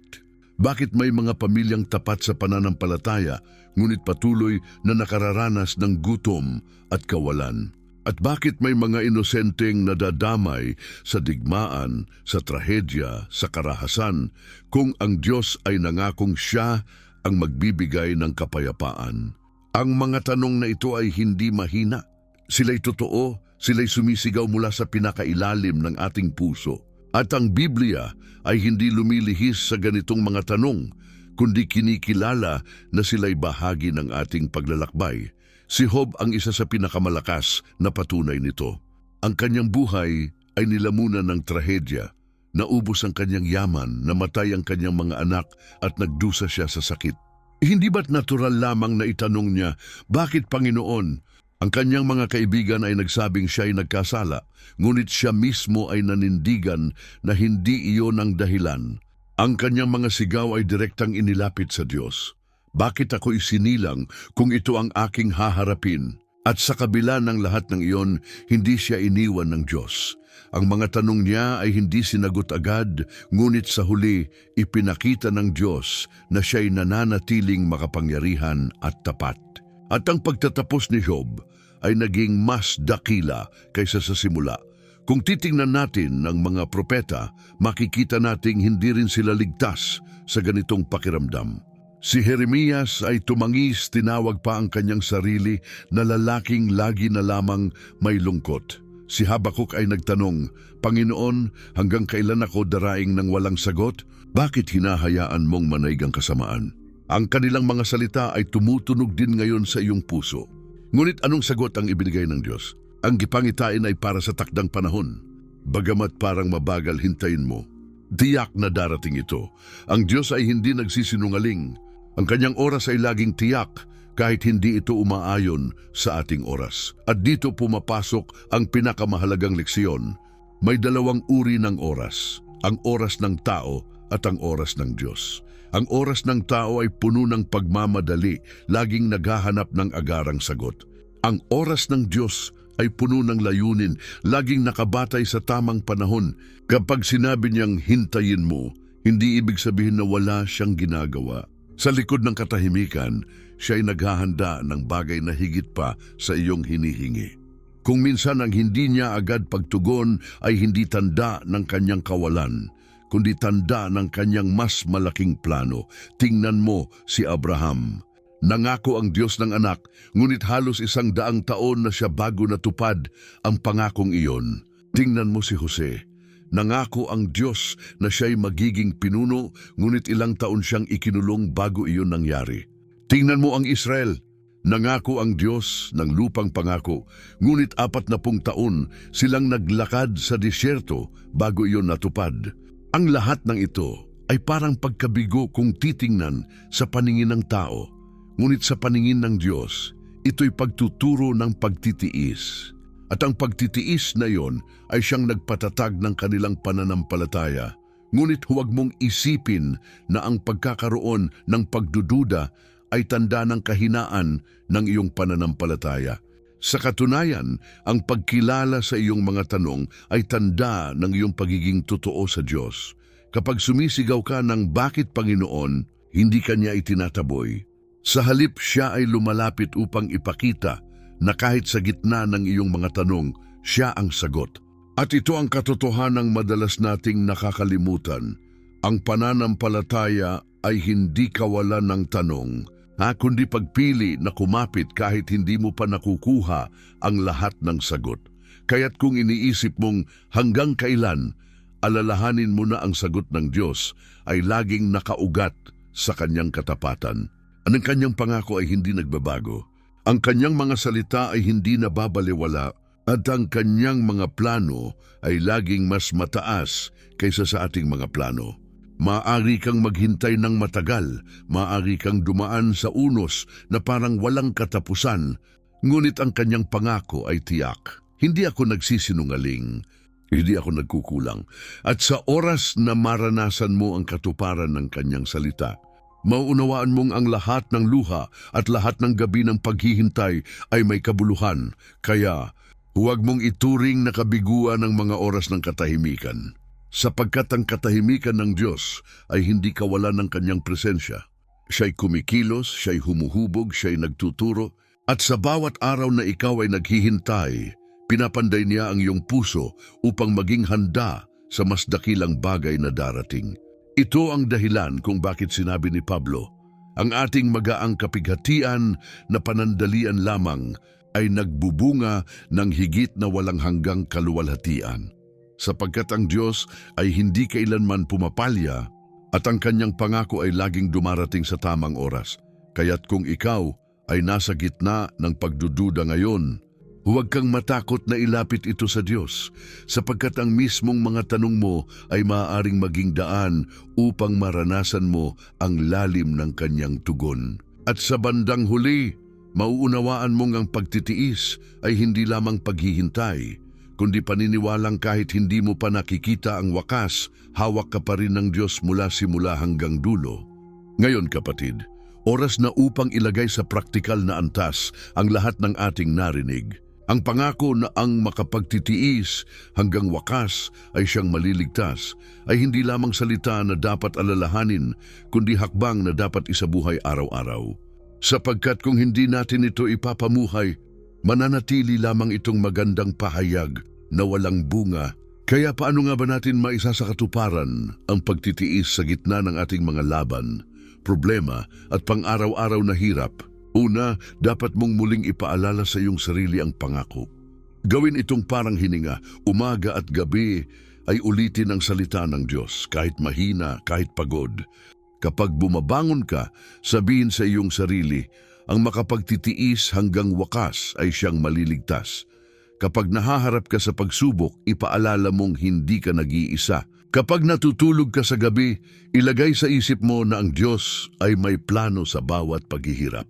Bakit may mga pamilyang tapat sa pananampalataya ngunit patuloy na nakararanas ng gutom at kawalan? At bakit may mga inosenteng nadadamay sa digmaan, sa trahedya, sa karahasan kung ang Diyos ay nangakong siya ang magbibigay ng kapayapaan? Ang mga tanong na ito ay hindi mahina. Sila'y totoo. Sila'y sumisigaw mula sa pinakailalim ng ating puso. At ang Biblia ay hindi lumilihis sa ganitong mga tanong, kundi kinikilala na sila'y bahagi ng ating paglalakbay. Si Job ang isa sa pinakamalakas na patunay nito. Ang kanyang buhay ay nilamunan ng trahedya. Naubos ang kanyang yaman, namatay ang kanyang mga anak at nagdusa siya sa sakit. Hindi ba't natural lamang na itanong niya, bakit Panginoon? Ang kanyang mga kaibigan ay nagsabing siya ay nagkasala, ngunit siya mismo ay nanindigan na hindi iyon ang dahilan. Ang kanyang mga sigaw ay direktang inilapit sa Diyos. Bakit ako isinilang kung ito ang aking haharapin? At sa kabila ng lahat ng iyon, hindi siya iniwan ng Diyos. Ang mga tanong niya ay hindi sinagot agad, ngunit sa huli, ipinakita ng Diyos na siya'y nananatiling makapangyarihan at tapat. At ang pagtatapos ni Job ay naging mas dakila kaysa sa simula. Kung titingnan natin ng mga propeta, makikita nating hindi rin sila ligtas sa ganitong pakiramdam. Si Jeremias ay tumangis, tinawag pa ang kanyang sarili na lalaking lagi na lamang may lungkot. Si Habakuk ay nagtanong, Panginoon, hanggang kailan ako daraing ng walang sagot? Bakit hinahayaan mong manaig ang kasamaan? Ang kanilang mga salita ay tumutunog din ngayon sa iyong puso. Ngunit anong sagot ang ibinigay ng Diyos? Ang gipangitain ay para sa takdang panahon. Bagamat parang mabagal, hintayin mo. Tiyak na darating ito. Ang Diyos ay hindi nagsisinungaling. Ang kanyang oras ay laging tiyak kahit hindi ito umaayon sa ating oras. At dito pumapasok ang pinakamahalagang leksyon. May dalawang uri ng oras. Ang oras ng tao at ang oras ng Diyos. Ang oras ng tao ay puno ng pagmamadali, laging naghahanap ng agarang sagot. Ang oras ng Diyos ay puno ng layunin, laging nakabatay sa tamang panahon. Kapag sinabi niyang hintayin mo, hindi ibig sabihin na wala siyang ginagawa. Sa likod ng katahimikan, siya ay naghahanda ng bagay na higit pa sa iyong hinihingi. Kung minsan ang hindi niya agad pagtugon ay hindi tanda ng kanyang kawalan, kundi tanda ng kanyang mas malaking plano. Tingnan mo si Abraham. Nangako ang Diyos ng anak, ngunit halos 100 taon na siya bago natupad ang pangakong iyon. Tingnan mo si Jose. Nangako ang Diyos na siya'y magiging pinuno, ngunit ilang taon siyang ikinulong bago iyon nangyari. Tingnan mo ang Israel. Nangako ang Diyos ng lupang pangako, ngunit 40 taon silang naglakad sa disyerto bago iyon natupad. Ang lahat ng ito ay parang pagkabigo kung titingnan sa paningin ng tao. Ngunit sa paningin ng Diyos, ito'y pagtuturo ng pagtitiis. At ang pagtitiis na iyon ay siyang nagpatatag ng kanilang pananampalataya. Ngunit huwag mong isipin na ang pagkakaroon ng pagdududa ay tanda ng kahinaan ng iyong pananampalataya. Sa katunayan, ang pagkilala sa iyong mga tanong ay tanda ng iyong pagiging totoo sa Diyos. Kapag sumisigaw ka ng bakit Panginoon, hindi kanya itinataboy. Sa halip siya ay lumalapit upang ipakita na kahit sa gitna ng iyong mga tanong, siya ang sagot. At ito ang katotohanang madalas nating nakakalimutan. Ang pananampalataya ay hindi kawalan ng tanong, kundi pagpili na kumapit kahit hindi mo pa nakukuha ang lahat ng sagot. Kaya't kung iniisip mong hanggang kailan, alalahanin mo na ang sagot ng Diyos ay laging nakaugat sa kanyang katapatan. Ang kanyang pangako ay hindi nagbabago. Ang kanyang mga salita ay hindi nababalewala at ang kanyang mga plano ay laging mas mataas kaysa sa ating mga plano. Maaari kang maghintay ng matagal, maaari kang dumaan sa unos na parang walang katapusan, ngunit ang kanyang pangako ay tiyak. Hindi ako nagsisinungaling, hindi ako nagkukulang. At sa oras na maranasan mo ang katuparan ng kanyang salita, mauunawaan mong ang lahat ng luha at lahat ng gabi ng paghihintay ay may kabuluhan. Kaya huwag mong ituring na kabiguan ang mga oras ng katahimikan. Sapagkat ang katahimikan ng Diyos ay hindi kawalan ng kanyang presensya. Siya'y kumikilos, siya'y humuhubog, siya'y nagtuturo, at sa bawat araw na ikaw ay naghihintay, pinapanday niya ang iyong puso upang maging handa sa mas dakilang bagay na darating. Ito ang dahilan kung bakit sinabi ni Pablo, ang ating magaang kapighatian na panandalian lamang ay nagbubunga ng higit na walang hanggang kaluwalhatian. Sapagkat ang Diyos ay hindi kailanman pumapalya at ang kanyang pangako ay laging dumarating sa tamang oras. Kaya't kung ikaw ay nasa gitna ng pagdududa ngayon, huwag kang matakot na ilapit ito sa Diyos, sapagkat ang mismong mga tanong mo ay maaaring maging daan upang maranasan mo ang lalim ng kanyang tugon. At sa bandang huli, mauunawaan mong ang pagtitiis ay hindi lamang paghihintay, kundi paniniwalang kahit hindi mo pa nakikita ang wakas, hawak ka pa rin ng Diyos mula simula hanggang dulo. Ngayon kapatid, oras na upang ilagay sa praktikal na antas ang lahat ng ating narinig. Ang pangako na ang makapagtitiis hanggang wakas ay siyang maliligtas ay hindi lamang salita na dapat alalahanin, kundi hakbang na dapat isabuhay araw-araw. Sapagkat kung hindi natin ito ipapamuhay, mananatili lamang itong magandang pahayag na walang bunga. Kaya paano nga ba natin maisasakatuparan ang pagtitiis sa gitna ng ating mga laban, problema at pang-araw-araw na hirap? Una, dapat mong muling ipaalala sa iyong sarili ang pangako. Gawin itong parang hininga, umaga at gabi ay ulitin ang salita ng Diyos, kahit mahina, kahit pagod. Kapag bumabangon ka, sabihin sa iyong sarili, ang makapagtitiis hanggang wakas ay siyang maliligtas. Kapag nahaharap ka sa pagsubok, ipaalala mong hindi ka nag-iisa. Kapag natutulog ka sa gabi, ilagay sa isip mo na ang Diyos ay may plano sa bawat paghihirap.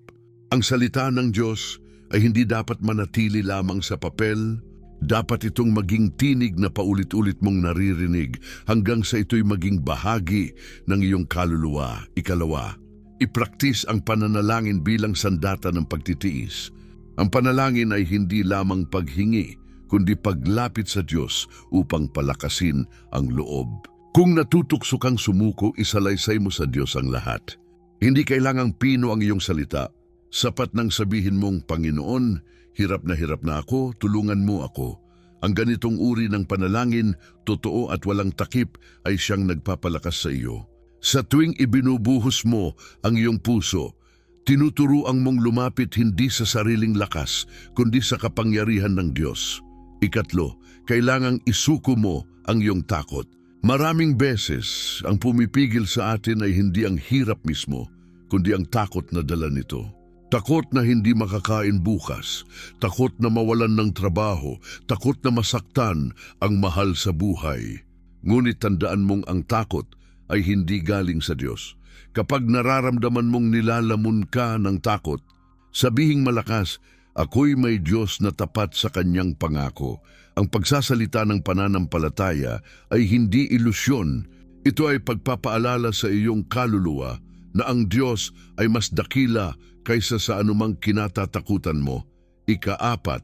Ang salita ng Diyos ay hindi dapat manatili lamang sa papel, dapat itong maging tinig na paulit-ulit mong naririnig hanggang sa ito'y maging bahagi ng iyong kaluluwa. Ikalawa, ipraktis ang pananalangin bilang sandata ng pagtitiis. Ang panalangin ay hindi lamang paghingi, kundi paglapit sa Diyos upang palakasin ang loob. Kung natutukso kang sumuko, isalaysay mo sa Diyos ang lahat. Hindi kailangang pino ang iyong salita. Sapat nang sabihin mong, Panginoon, hirap na ako, tulungan mo ako. Ang ganitong uri ng panalangin, totoo at walang takip, ay siyang nagpapalakas sa iyo. Sa tuwing ibinubuhos mo ang iyong puso, tinuturuan mong lumapit hindi sa sariling lakas, kundi sa kapangyarihan ng Diyos. Ikatlo, kailangang isuko mo ang iyong takot. Maraming beses, ang pumipigil sa atin ay hindi ang hirap mismo, kundi ang takot na dala nito. Takot na hindi makakain bukas, takot na mawalan ng trabaho, takot na masaktan ang mahal sa buhay. Ngunit tandaan mong ang takot ay hindi galing sa Diyos. Kapag nararamdaman mong nilalamon ka ng takot, sabihing malakas, ako'y may Diyos na tapat sa kanyang pangako. Ang pagsasalita ng pananampalataya ay hindi ilusyon. Ito ay pagpapaalala sa iyong kaluluwa na ang Diyos ay mas dakila kaysa sa anumang kinatatakutan mo. Ika-4,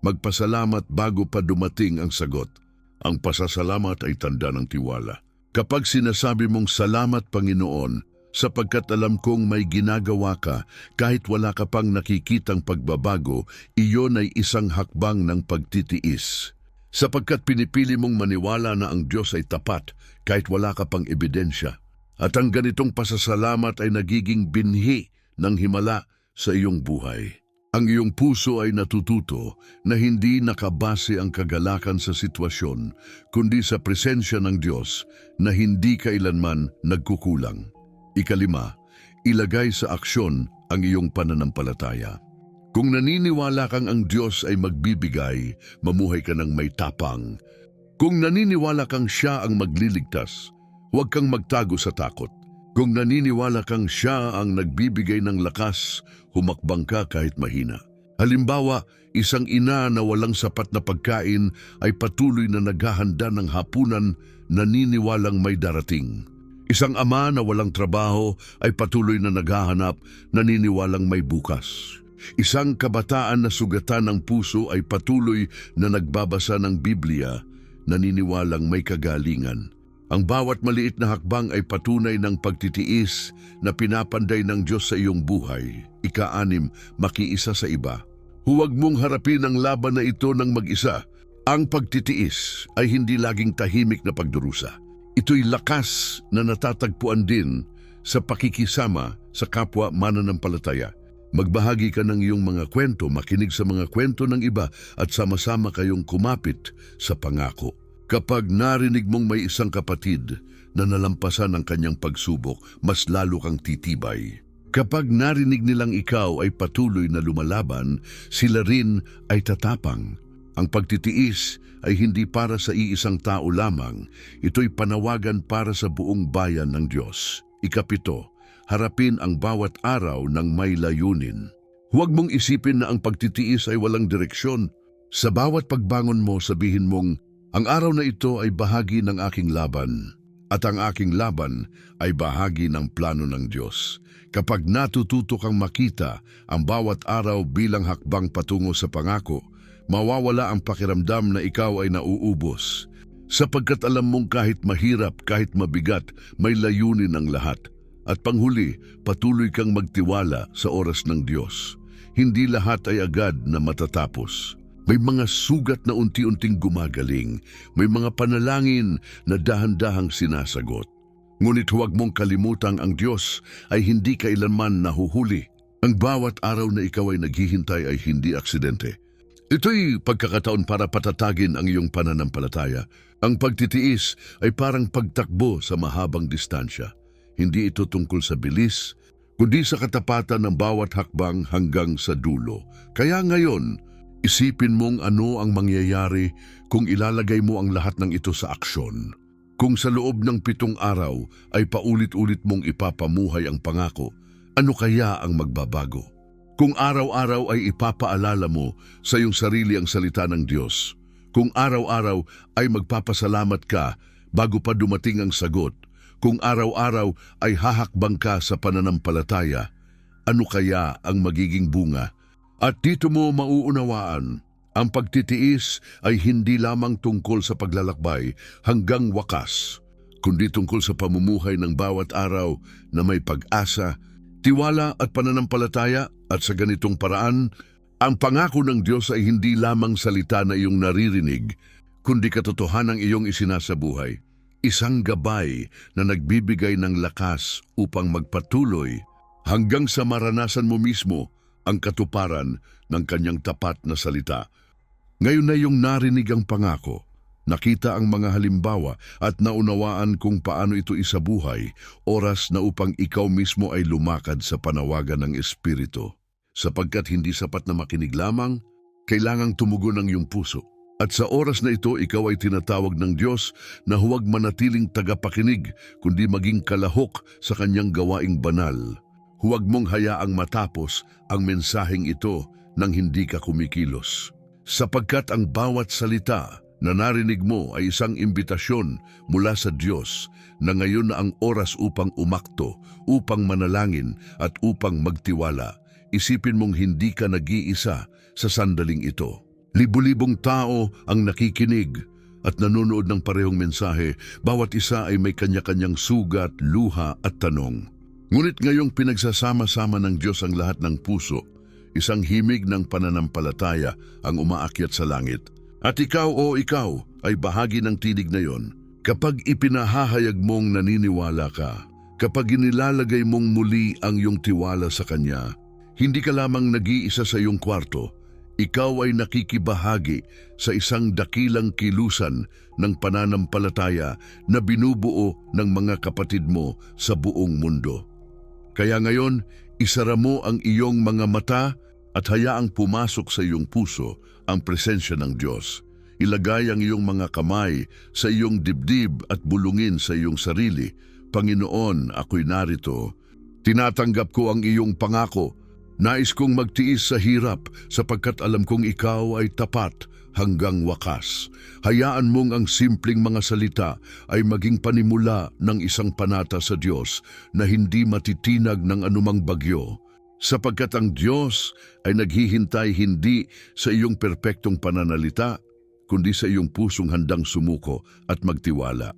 magpasalamat bago pa dumating ang sagot. Ang pasasalamat ay tanda ng tiwala. Kapag sinasabi mong salamat Panginoon, sapagkat alam kong may ginagawa ka kahit wala ka pang nakikitang pagbabago, iyon ay isang hakbang ng pagtitiis. Sapagkat pinipili mong maniwala na ang Diyos ay tapat kahit wala ka pang ebidensya. At ang ganitong pasasalamat ay nagiging binhi ng himala sa iyong buhay. Ang iyong puso ay natututo na hindi nakabase ang kagalakan sa sitwasyon, kundi sa presensya ng Diyos na hindi kailanman nagkukulang. 5, ilagay sa aksyon ang iyong pananampalataya. Kung naniniwala kang ang Diyos ay magbibigay, mamuhay ka ng may tapang. Kung naniniwala kang Siya ang magliligtas, huwag kang magtago sa takot. Kung naniniwala kang Siya ang nagbibigay ng lakas, humakbang ka kahit mahina. Halimbawa, isang ina na walang sapat na pagkain ay patuloy na naghahanda ng hapunan, naniniwalang may darating. Isang ama na walang trabaho ay patuloy na naghahanap, naniniwalang may bukas. Isang kabataan na sugatan ng puso ay patuloy na nagbabasa ng Biblia, naniniwalang may kagalingan. Ang bawat maliit na hakbang ay patunay ng pagtitiis na pinapanday ng Diyos sa iyong buhay. 6, makiisa sa iba. Huwag mong harapin ang laban na ito ng mag-isa. Ang pagtitiis ay hindi laging tahimik na pagdurusa. Ito'y lakas na natatagpuan din sa pakikisama sa kapwa mananampalataya. Magbahagi ka ng iyong mga kwento, makinig sa mga kwento ng iba at sama-sama kayong kumapit sa pangako. Kapag narinig mong may isang kapatid na nalampasan ang kanyang pagsubok, mas lalo kang titibay. Kapag narinig nilang ikaw ay patuloy na lumalaban, sila rin ay tatapang. Ang pagtitiis ay hindi para sa iisang tao lamang, ito'y panawagan para sa buong bayan ng Diyos. 7, harapin ang bawat araw ng may layunin. Huwag mong isipin na ang pagtitiis ay walang direksyon. Sa bawat pagbangon mo, sabihin mong, ang araw na ito ay bahagi ng aking laban, at ang aking laban ay bahagi ng plano ng Diyos. Kapag natututo kang makita ang bawat araw bilang hakbang patungo sa pangako, mawawala ang pakiramdam na ikaw ay nauubos. Sapagkat alam mong kahit mahirap, kahit mabigat, may layunin ang lahat. At panghuli, patuloy kang magtiwala sa oras ng Diyos. Hindi lahat ay agad na matatapos. May mga sugat na unti-unting gumagaling. May mga panalangin na dahan-dahang sinasagot. Ngunit huwag mong kalimutang ang Diyos ay hindi kailanman nahuhuli. Ang bawat araw na ikaw ay naghihintay ay hindi aksidente. Ito'y pagkakataon para patatagin ang iyong pananampalataya. Ang pagtitiis ay parang pagtakbo sa mahabang distansya. Hindi ito tungkol sa bilis, kundi sa katapatan ng bawat hakbang hanggang sa dulo. Kaya ngayon, isipin mong ano ang mangyayari kung ilalagay mo ang lahat ng ito sa aksyon. Kung sa loob ng 7 araw ay paulit-ulit mong ipapamuhay ang pangako, ano kaya ang magbabago? Kung araw-araw ay ipapaalala mo sa iyong sarili ang salita ng Diyos, kung araw-araw ay magpapasalamat ka bago pa dumating ang sagot, kung araw-araw ay hahakbang ka sa pananampalataya, ano kaya ang magiging bunga? At dito mo mauunawaan, ang pagtitiis ay hindi lamang tungkol sa paglalakbay hanggang wakas, kundi tungkol sa pamumuhay ng bawat araw na may pag-asa, tiwala at pananampalataya. At sa ganitong paraan, ang pangako ng Diyos ay hindi lamang salita na iyong naririnig, kundi katotohanang iyong isinasabuhay. Isang gabay na nagbibigay ng lakas upang magpatuloy hanggang sa maranasan mo mismo ang katuparan ng kanyang tapat na salita. Ngayon na iyong narinig ang pangako, nakita ang mga halimbawa at naunawaan kung paano ito isabuhay, oras na upang ikaw mismo ay lumakad sa panawagan ng Espiritu. Sapagkat hindi sapat na makinig lamang, kailangang tumugon ang iyong puso. At sa oras na ito, ikaw ay tinatawag ng Diyos na huwag manatiling tagapakinig, kundi maging kalahok sa kanyang gawaing banal. Huwag mong hayaang matapos ang mensaheng ito nang hindi ka kumikilos. Sapagkat ang bawat salita na narinig mo ay isang imbitasyon mula sa Diyos na ngayon na ang oras upang umakto, upang manalangin at upang magtiwala. Isipin mong hindi ka nag-iisa sa sandaling ito. Libu-libong tao ang nakikinig at nanonood ng parehong mensahe. Bawat isa ay may kanya-kanyang sugat, luha at tanong. Ngunit ngayong pinagsasama-sama ng Diyos ang lahat ng puso, isang himig ng pananampalataya ang umaakyat sa langit. At ikaw ikaw ay bahagi ng tinig na yon. Kapag ipinahahayag mong naniniwala ka, kapag inilalagay mong muli ang iyong tiwala sa Kanya, hindi ka lamang nag-iisa sa iyong kwarto, ikaw ay nakikibahagi sa isang dakilang kilusan ng pananampalataya na binubuo ng mga kapatid mo sa buong mundo. Kaya ngayon, isara mo ang iyong mga mata at hayaang pumasok sa iyong puso ang presensya ng Diyos. Ilagay ang iyong mga kamay sa iyong dibdib at bulungin sa iyong sarili. Panginoon, ako'y narito. Tinatanggap ko ang iyong pangako. Nais kong magtiis sa hirap sapagkat alam kong ikaw ay tapat hanggang wakas. Hayaan mong ang simpleng mga salita ay maging panimula ng isang panata sa Diyos na hindi matitinag ng anumang bagyo. Sapagkat ang Diyos ay naghihintay hindi sa iyong perpektong pananalita, kundi sa iyong pusong handang sumuko at magtiwala.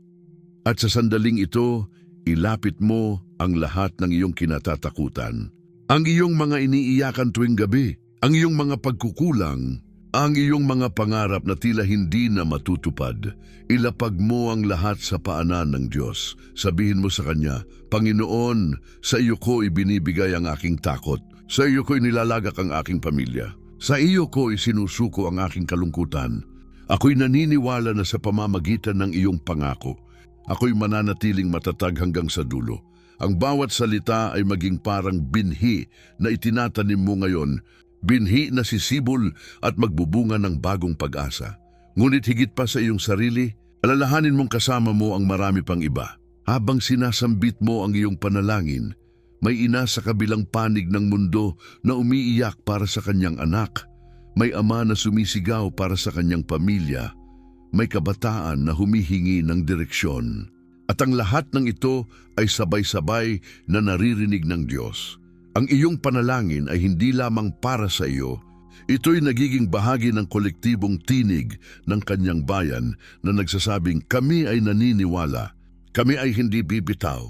At sa sandaling ito, ilapit mo ang lahat ng iyong kinatatakutan. Ang iyong mga iniiyakan tuwing gabi, ang iyong mga pagkukulang, ang iyong mga pangarap na tila hindi na matutupad. Ilapag mo ang lahat sa paanan ng Diyos. Sabihin mo sa Kanya, Panginoon, sa iyo ko ibinibigay ang aking takot. Sa iyo ko inilalagak ang aking pamilya. Sa iyo ko isinusuko ang aking kalungkutan. Ako'y naniniwala na sa pamamagitan ng iyong pangako, ako'y mananatiling matatag hanggang sa dulo. Ang bawat salita ay maging parang binhi na itinatanim mo ngayon, binhi na sisibol at magbubunga ng bagong pag-asa. Ngunit higit pa sa iyong sarili, alalahanin mong kasama mo ang marami pang iba. Habang sinasambit mo ang iyong panalangin, may ina sa kabilang panig ng mundo na umiiyak para sa kanyang anak. May ama na sumisigaw para sa kanyang pamilya. May kabataan na humihingi ng direksyon. At ang lahat ng ito ay sabay-sabay na naririnig ng Diyos. Ang iyong panalangin ay hindi lamang para sa iyo. Ito'y nagiging bahagi ng kolektibong tinig ng kanyang bayan na nagsasabing, kami ay naniniwala. Kami ay hindi bibitaw.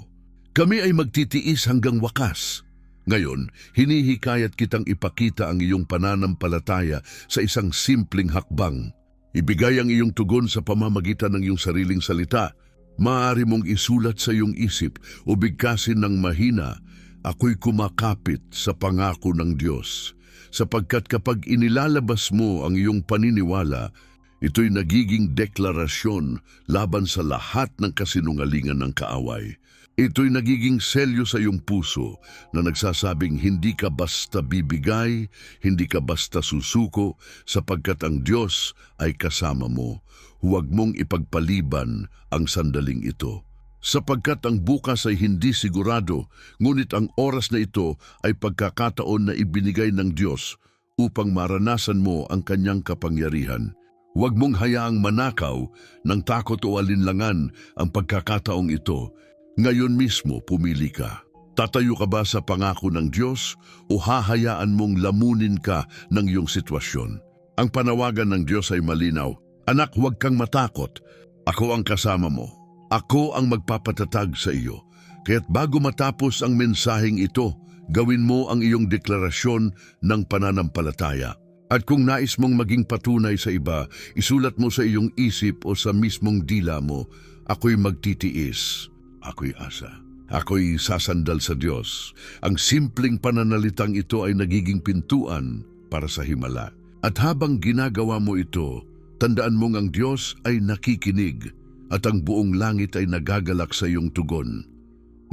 Kami ay magtitiis hanggang wakas. Ngayon, hinihikayat kitang ipakita ang iyong pananampalataya sa isang simpleng hakbang. Ibigay ang iyong tugon sa pamamagitan ng iyong sariling salita. Maaari mong isulat sa iyong isip o bigkasin ng mahina, ako'y kumakapit sa pangako ng Diyos. Sapagkat kapag inilalabas mo ang iyong paniniwala, ito'y nagiging deklarasyon laban sa lahat ng kasinungalingan ng kaaway. Ito'y nagiging selyo sa iyong puso na nagsasabing hindi ka basta bibigay, hindi ka basta susuko, sapagkat ang Diyos ay kasama mo. Huwag mong ipagpaliban ang sandaling ito. Sapagkat ang bukas ay hindi sigurado, ngunit ang oras na ito ay pagkakataon na ibinigay ng Diyos upang maranasan mo ang kanyang kapangyarihan. Huwag mong hayaang manakaw ng takot o alinlangan ang pagkakataong ito. Ngayon mismo pumili ka. Tatayo ka ba sa pangako ng Diyos o hahayaan mong lamunin ka ng iyong sitwasyon? Ang panawagan ng Diyos ay malinaw. Anak, huwag kang matakot. Ako ang kasama mo. Ako ang magpapatatag sa iyo. Kaya't bago matapos ang mensaheng ito, gawin mo ang iyong deklarasyon ng pananampalataya. At kung nais mong maging patunay sa iba, isulat mo sa iyong isip o sa mismong dila mo, ako'y magtitiis. Ako'y asa. Ako'y sasandal sa Diyos. Ang simpleng pananalitang ito ay nagiging pintuan para sa himala. At habang ginagawa mo ito, tandaan mong ang Diyos ay nakikinig at ang buong langit ay nagagalak sa iyong tugon.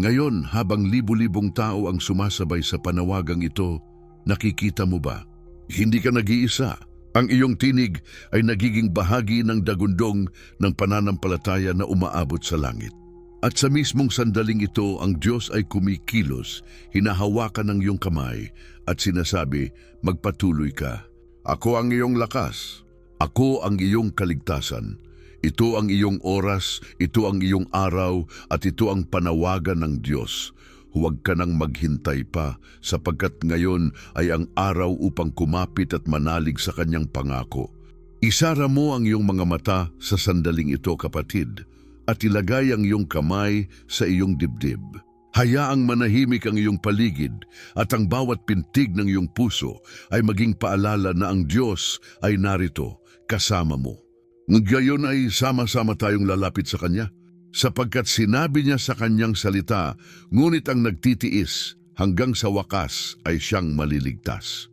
Ngayon, habang libu-libong tao ang sumasabay sa panawagang ito, nakikita mo ba? Hindi ka nag-iisa. Ang iyong tinig ay nagiging bahagi ng dagundong ng pananampalataya na umaabot sa langit. At sa mismong sandaling ito, ang Diyos ay kumikilos, hinahawakan ng iyong kamay at sinasabi, magpatuloy ka. Ako ang iyong lakas. Ako ang iyong kaligtasan. Ito ang iyong oras, ito ang iyong araw, at ito ang panawagan ng Diyos. Huwag ka nang maghintay pa, sapagkat ngayon ay ang araw upang kumapit at manalig sa kanyang pangako. Isara mo ang iyong mga mata sa sandaling ito, kapatid, at ilagay ang iyong kamay sa iyong dibdib. Hayaang manahimik ang iyong paligid at ang bawat pintig ng iyong puso ay maging paalala na ang Diyos ay narito, kasama mo. Ngayon ay sama-sama tayong lalapit sa Kanya, sapagkat sinabi niya sa Kanyang salita, ngunit ang nagtitiis hanggang sa wakas ay siyang maliligtas.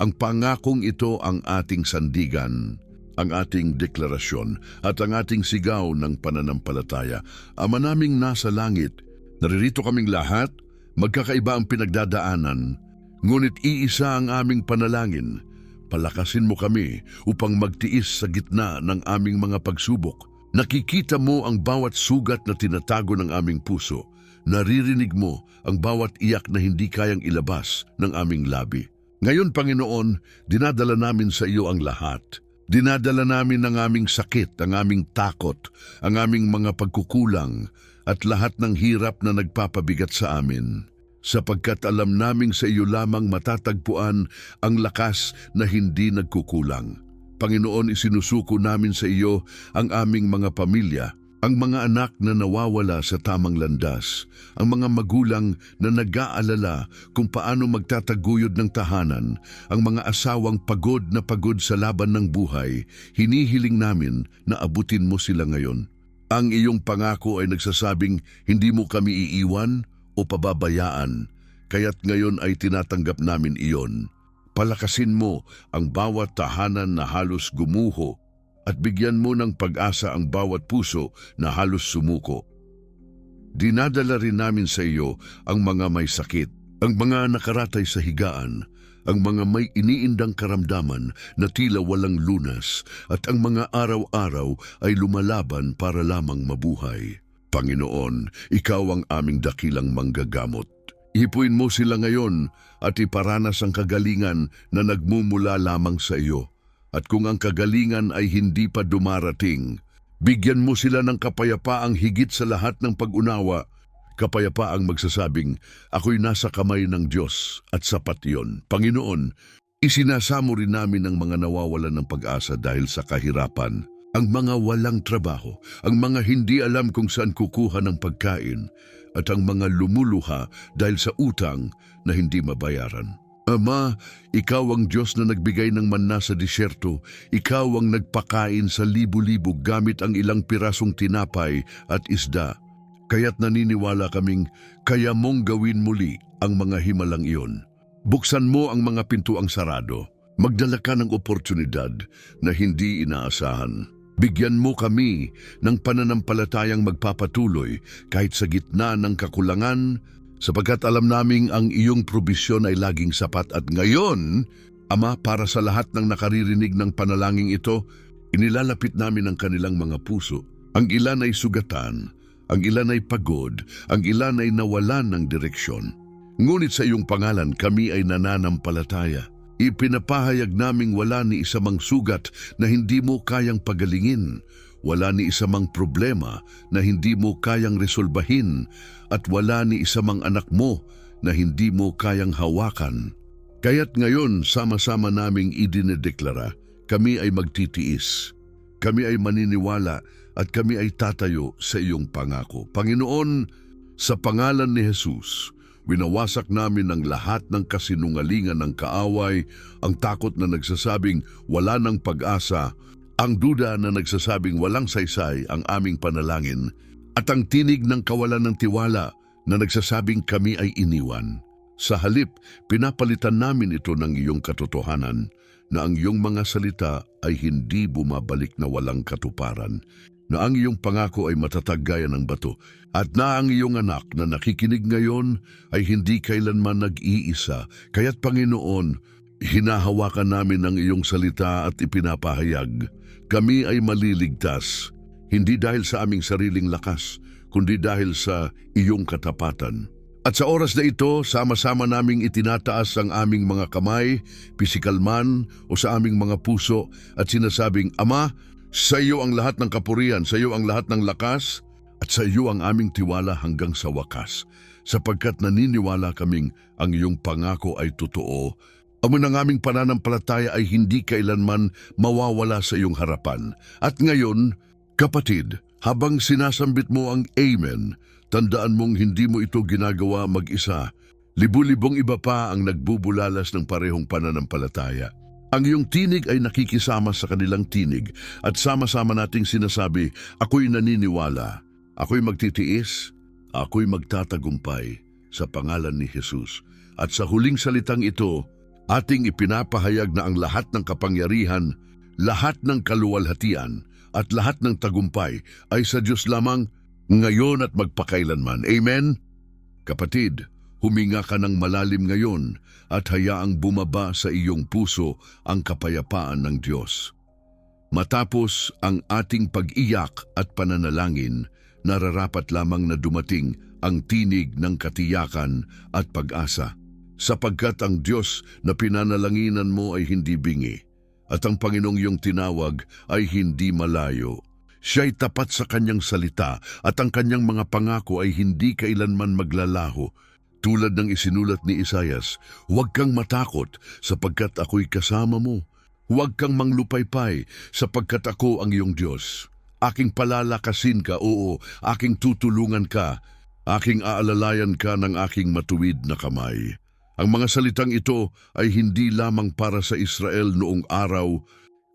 Ang pangakong ito ang ating sandigan, ang ating deklarasyon at ang ating sigaw ng pananampalataya. Ama naming nasa langit, naririto kaming lahat, magkakaiba ang pinagdadaanan, ngunit iisa ang aming panalangin. Palakasin mo kami upang magtiis sa gitna ng aming mga pagsubok. Nakikita mo ang bawat sugat na tinatago ng aming puso. Naririnig mo ang bawat iyak na hindi kayang ilabas ng aming labi. Ngayon, Panginoon, dinadala namin sa iyo ang lahat. Dinadala namin ang aming sakit, ang aming takot, ang aming mga pagkukulang, at lahat ng hirap na nagpapabigat sa amin. Sapagkat alam naming sa iyo lamang matatagpuan ang lakas na hindi nagkukulang. Panginoon, isinusuko namin sa iyo ang aming mga pamilya, ang mga anak na nawawala sa tamang landas, ang mga magulang na nag-aalala kung paano magtataguyod ng tahanan, ang mga asawang pagod na pagod sa laban ng buhay. Hinihiling namin na abutin mo sila ngayon. Ang iyong pangako ay nagsasabing hindi mo kami iiwan o pababayaan, kaya't ngayon ay tinatanggap namin iyon. Palakasin mo ang bawat tahanan na halos gumuho at bigyan mo ng pag-asa ang bawat puso na halos sumuko. Dinadala rin namin sa iyo ang mga may sakit, ang mga nakaratay sa higaan, ang mga may iniindang karamdaman na tila walang lunas, at ang mga araw-araw ay lumalaban para lamang mabuhay. Panginoon, ikaw ang aming dakilang manggagamot. Hipuin mo sila ngayon at iparanas ang kagalingan na nagmumula lamang sa iyo. At kung ang kagalingan ay hindi pa dumarating, bigyan mo sila ng kapayapaang higit sa lahat ng pag-unawa, kapayapaang magsasabing, ako'y nasa kamay ng Diyos at sapat yon. Panginoon, isinasamo rin namin ang mga nawawalan ng pag-asa dahil sa kahirapan, ang mga walang trabaho, ang mga hindi alam kung saan kukuha ng pagkain, at ang mga lumuluha dahil sa utang na hindi mabayaran. Ama, ikaw ang Diyos na nagbigay ng manna sa disyerto. Ikaw ang nagpakain sa libu-libo gamit ang ilang pirasong tinapay at isda. Kaya't naniniwala kaming kaya mong gawin muli ang mga himalang iyon. Buksan mo ang mga pintuang sarado. Magdala ka ng oportunidad na hindi inaasahan. Bigyan mo kami ng pananampalatayang magpapatuloy kahit sa gitna ng kakulangan, sapagkat alam naming ang iyong probisyon ay laging sapat. At ngayon, Ama, para sa lahat ng nakaririnig ng panalangin ito, inilalapit namin ang kanilang mga puso. Ang ilan ay sugatan, ang ilan ay pagod, ang ilan ay nawalan ng direksyon. Ngunit sa iyong pangalan kami ay nananampalataya. Ipinapahayag naming wala ni isa mang sugat na hindi mo kayang pagalingin, wala ni isa mang problema na hindi mo kayang resolbahin, at wala ni isa mang anak mo na hindi mo kayang hawakan. Kaya't ngayon, sama-sama naming idinedeklara, kami ay magtitiis, kami ay maniniwala, at kami ay tatayo sa iyong pangako. Panginoon, sa pangalan ni Jesus, winawasak namin ang lahat ng kasinungalingan ng kaaway, ang takot na nagsasabing wala ng pag-asa, ang duda na nagsasabing walang saysay ang aming panalangin, at ang tinig ng kawalan ng tiwala na nagsasabing kami ay iniwan. Sa halip, pinapalitan namin ito ng iyong katotohanan na ang iyong mga salita ay hindi bumabalik na walang katuparan, na ang iyong pangako ay matatag gaya ng bato, at na ang iyong anak na nakikinig ngayon ay hindi kailanman nag-iisa. Kaya't Panginoon, hinahawakan namin ang iyong salita at ipinapahayag, kami ay maliligtas, hindi dahil sa aming sariling lakas, kundi dahil sa iyong katapatan. At sa oras na ito, sama-sama naming itinataas ang aming mga kamay, pisikal man o sa aming mga puso, at sinasabing, Ama, sa iyo ang lahat ng kapurihan, sa iyo ang lahat ng lakas, at sa iyo ang aming tiwala hanggang sa wakas, sapagkat naniniwala kaming ang iyong pangako ay totoo. Ang aming pananampalataya ay hindi kailanman mawawala sa iyong harapan. At ngayon, kapatid, habang sinasambit mo ang Amen, Tandaan mong hindi mo ito ginagawa mag-isa. Libu-libong iba pa ang nagbubulalas ng parehong pananampalataya. Ang iyong tinig ay nakikisama sa kanilang tinig at sama-sama nating sinasabi, ako'y naniniwala, ako'y magtitiis, ako'y magtatagumpay sa pangalan ni Jesus. At sa huling salitang ito, ating ipinapahayag na ang lahat ng kapangyarihan, lahat ng kaluwalhatian at lahat ng tagumpay ay sa Diyos lamang ngayon at magpakailanman. Amen? Kapatid, huminga ka ng malalim ngayon at hayaang bumaba sa iyong puso ang kapayapaan ng Diyos. Matapos ang ating pag-iyak at pananalangin, nararapat lamang na dumating ang tinig ng katiyakan at pag-asa. Sapagkat ang Diyos na pinanalanginan mo ay hindi bingi, at ang Panginoong iyong tinawag ay hindi malayo. Siya'y tapat sa kanyang salita at ang kanyang mga pangako ay hindi kailanman maglalaho. Tulad ng isinulat ni Isaias, huwag kang matakot sapagkat ako'y kasama mo. Huwag kang manglupaypay sapagkat ako ang iyong Diyos. Aking palalakasin ka, oo, aking tutulungan ka. Aking aalalayan ka ng aking matuwid na kamay. Ang mga salitang ito ay hindi lamang para sa Israel noong araw,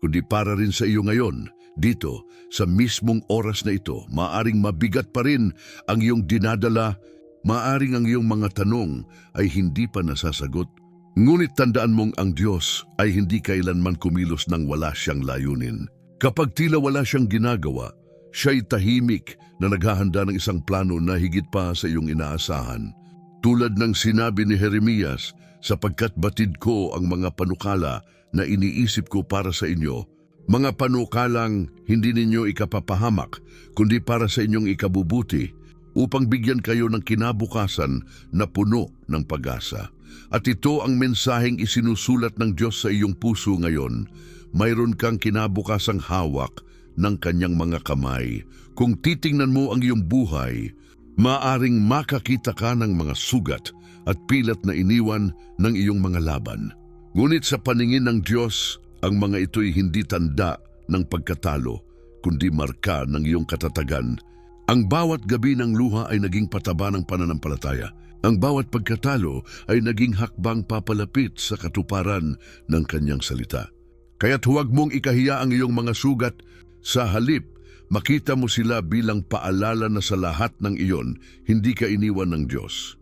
kundi para rin sa iyo ngayon. Dito, sa mismong oras na ito, maaring mabigat pa rin ang iyong dinadala. Maaring ang iyong mga tanong ay hindi pa nasasagot. Ngunit tandaan mong ang Diyos ay hindi kailanman kumilos nang wala siyang layunin. Kapag tila wala siyang ginagawa, siya'y tahimik na naghahanda ng isang plano na higit pa sa iyong inaasahan. Tulad ng sinabi ni Jeremias, sapagkat batid ko ang mga panukala na iniisip ko para sa inyo, mga panukalang hindi ninyo ikapapahamak, kundi para sa inyong ikabubuti, upang bigyan kayo ng kinabukasan na puno ng pag-asa. At ito ang mensaheng isinusulat ng Diyos sa iyong puso ngayon. Mayroon kang kinabukasang hawak ng kanyang mga kamay. Kung titingnan mo ang iyong buhay, maaring makakita ka ng mga sugat at pilat na iniwan ng iyong mga laban. Ngunit sa paningin ng Diyos, ang mga ito'y hindi tanda ng pagkatalo, kundi marka ng iyong katatagan. Ang bawat gabi ng luha ay naging pataba ng pananampalataya. Ang bawat pagkatalo ay naging hakbang papalapit sa katuparan ng kanyang salita. Kaya't huwag mong ikahiya ang iyong mga sugat. Sa halip, makita mo sila bilang paalala na sa lahat ng iyon, hindi ka iniwan ng Diyos.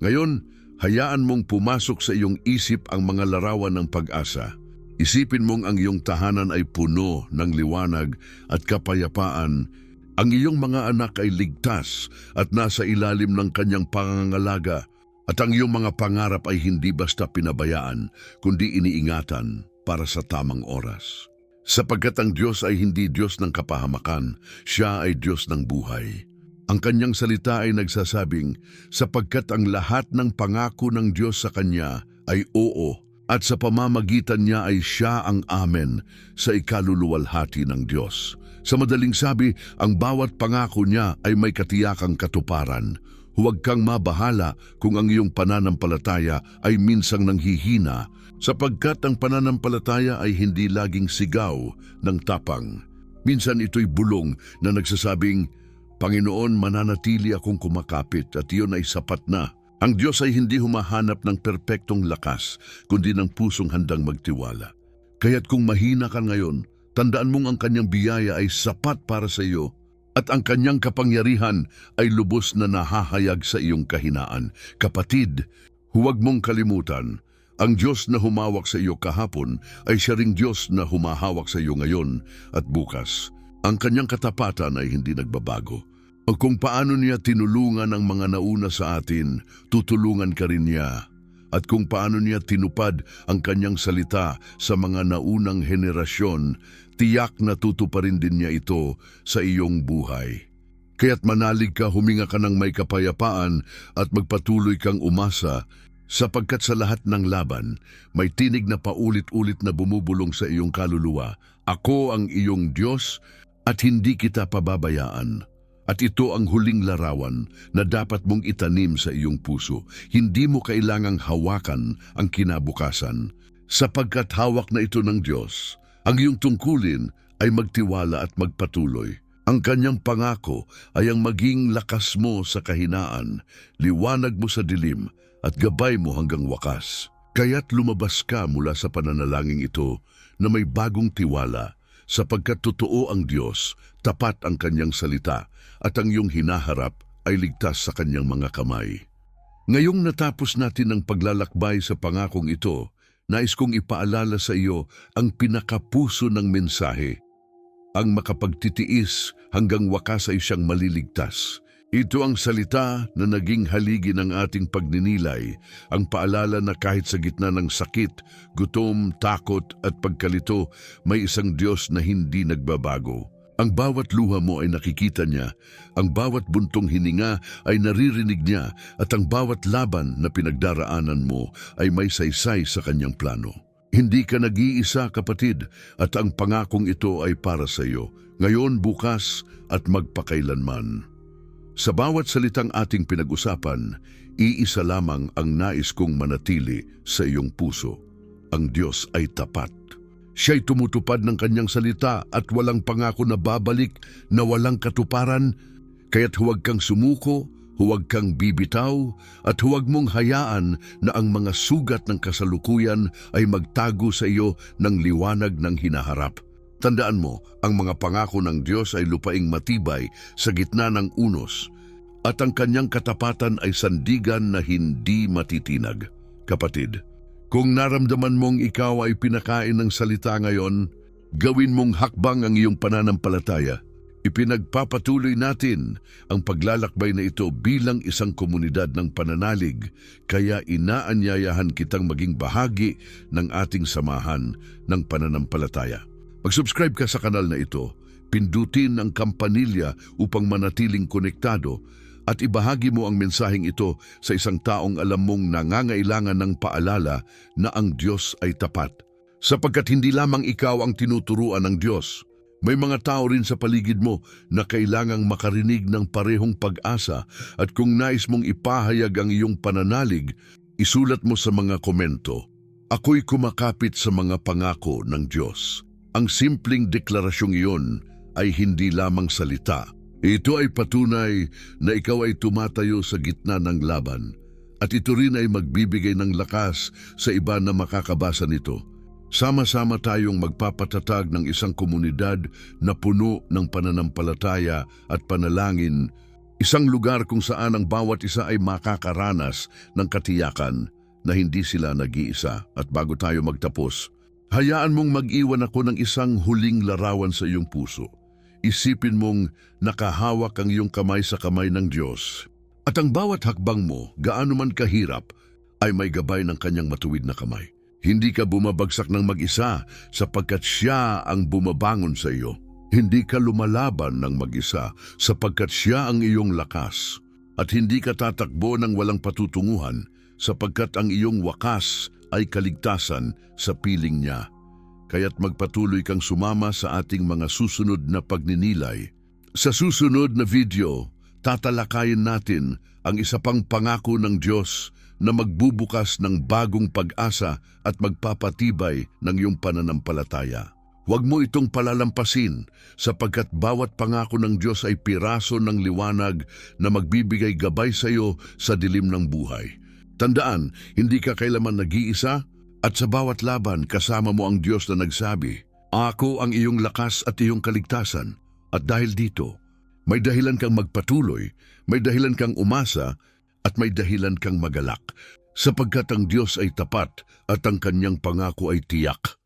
Ngayon, hayaan mong pumasok sa iyong isip ang mga larawan ng pag-asa. Isipin mong ang iyong tahanan ay puno ng liwanag at kapayapaan. Ang iyong mga anak ay ligtas at nasa ilalim ng kanyang pangangalaga, at ang iyong mga pangarap ay hindi basta pinabayaan, kundi iniingatan para sa tamang oras. Sapagkat ang Diyos ay hindi Diyos ng kapahamakan, siya ay Diyos ng buhay. Ang kanyang salita ay nagsasabing, sapagkat ang lahat ng pangako ng Diyos sa kanya ay oo, at sa pamamagitan niya ay siya ang amen sa ikaluluwalhati ng Diyos. Sa madaling sabi, ang bawat pangako niya ay may katiyakang katuparan. Huwag kang mabahala kung ang iyong pananampalataya ay minsang nanghihina, sapagkat ang pananampalataya ay hindi laging sigaw ng tapang. Minsan ito'y bulong na nagsasabing, Panginoon, mananatili akong kumakapit at iyon ay sapat na. Ang Diyos ay hindi humahanap ng perpektong lakas, kundi ng pusong handang magtiwala. Kaya't kung mahina ka ngayon, tandaan mong ang kanyang biyaya ay sapat para sa iyo at ang kanyang kapangyarihan ay lubos na nahahayag sa iyong kahinaan. Kapatid, huwag mong kalimutan, ang Diyos na humawak sa iyo kahapon ay siya ring Diyos na humahawak sa iyo ngayon at bukas. Ang kanyang katapatan ay hindi nagbabago. Kung paano niya tinulungan ang mga nauna sa atin, tutulungan ka rin niya. At kung paano niya tinupad ang kanyang salita sa mga naunang henerasyon, tiyak na tutuparin din niya ito sa iyong buhay. Kaya't manalig ka, huminga ka ng may kapayapaan at magpatuloy kang umasa, sapagkat sa lahat ng laban, may tinig na paulit-ulit na bumubulong sa iyong kaluluwa. Ako ang iyong Diyos at hindi kita pababayaan. At ito ang huling larawan na dapat mong itanim sa iyong puso. Hindi mo kailangang hawakan ang kinabukasan, sapagkat hawak na ito ng Diyos. Ang iyong tungkulin ay magtiwala at magpatuloy. Ang kanyang pangako ay ang maging lakas mo sa kahinaan, liwanag mo sa dilim, at gabay mo hanggang wakas. Kaya't lumabas ka mula sa pananalangin ito na may bagong tiwala, sapagkat totoo ang Diyos, tapat ang kanyang salita, at ang iyong hinaharap ay ligtas sa kanyang mga kamay. Ngayong natapos natin ang paglalakbay sa pangakong ito, nais kong ipaalala sa iyo ang pinakapuso ng mensahe. Ang makapagtitiis hanggang wakas ay siyang maliligtas. Ito ang salita na naging haligi ng ating pagninilay, ang paalala na kahit sa gitna ng sakit, gutom, takot at pagkalito, may isang Diyos na hindi nagbabago. Ang bawat luha mo ay nakikita niya, ang bawat buntong hininga ay naririnig niya, at ang bawat laban na pinagdaraanan mo ay may saysay sa kanyang plano. Hindi ka nag-iisa, kapatid, at ang pangakong ito ay para sa iyo, ngayon, bukas at magpakailanman. Sa bawat salitang ating pinag-usapan, iisa lamang ang nais kong manatili sa iyong puso. Ang Diyos ay tapat. Siya'y tumutupad ng kanyang salita at walang pangako na babalik na walang katuparan, kaya't huwag kang sumuko, huwag kang bibitaw, at huwag mong hayaan na ang mga sugat ng kasalukuyan ay magtago sa iyo ng liwanag ng hinaharap. Tandaan mo, ang mga pangako ng Diyos ay lupaing matibay sa gitna ng unos, at ang kanyang katapatan ay sandigan na hindi matitinag. Kapatid, kung naramdaman mong ikaw ay pinakain ng salita ngayon, gawin mong hakbang ang iyong pananampalataya. Ipinagpapatuloy natin ang paglalakbay na ito bilang isang komunidad ng pananalig, kaya inaanyayahan kitang maging bahagi ng ating samahan ng pananampalataya. Mag-subscribe ka sa kanal na ito, pindutin ang kampanilya upang manatiling konektado, at ibahagi mo ang mensaheng ito sa isang taong alam mong nangangailangan ng paalala na ang Diyos ay tapat. Sapagkat hindi lamang ikaw ang tinuturuan ng Diyos, may mga tao rin sa paligid mo na kailangang makarinig ng parehong pag-asa, at kung nais mong ipahayag ang iyong pananalig, isulat mo sa mga komento, "Ako'y kumakapit sa mga pangako ng Diyos." Ang simpleng deklarasyong iyon ay hindi lamang salita. Ito ay patunay na ikaw ay tumatayo sa gitna ng laban, at ito rin ay magbibigay ng lakas sa iba na makakabasa nito. Sama-sama tayong magpapatatag ng isang komunidad na puno ng pananampalataya at panalangin, isang lugar kung saan ang bawat isa ay makakaranas ng katiyakan na hindi sila nag-iisa. At bago tayo magtapos, hayaan mong mag-iwan ako ng isang huling larawan sa iyong puso. Isipin mong nakahawak ang iyong kamay sa kamay ng Diyos, at ang bawat hakbang mo, gaano man kahirap, ay may gabay ng kanyang matuwid na kamay. Hindi ka bumabagsak ng mag-isa sapagkat siya ang bumabangon sa iyo. Hindi ka lumalaban ng mag-isa sapagkat siya ang iyong lakas. At hindi ka tatakbo ng walang patutunguhan sapagkat ang iyong wakas ay kaligtasan sa piling niya. Kaya't magpatuloy kang sumama sa ating mga susunod na pagninilay. Sa susunod na video, tatalakayin natin ang isa pang pangako ng Diyos na magbubukas ng bagong pag-asa at magpapatibay ng iyong pananampalataya. Huwag mo itong palalampasin sapagkat bawat pangako ng Diyos ay piraso ng liwanag na magbibigay gabay sa iyo sa dilim ng buhay. Tandaan, hindi ka kailanman nag-iisa, at sa bawat laban kasama mo ang Diyos na nagsabi, "Ako ang iyong lakas at iyong kaligtasan." At dahil dito, may dahilan kang magpatuloy, may dahilan kang umasa, at may dahilan kang magalak, sapagkat ang Diyos ay tapat at ang kanyang pangako ay tiyak.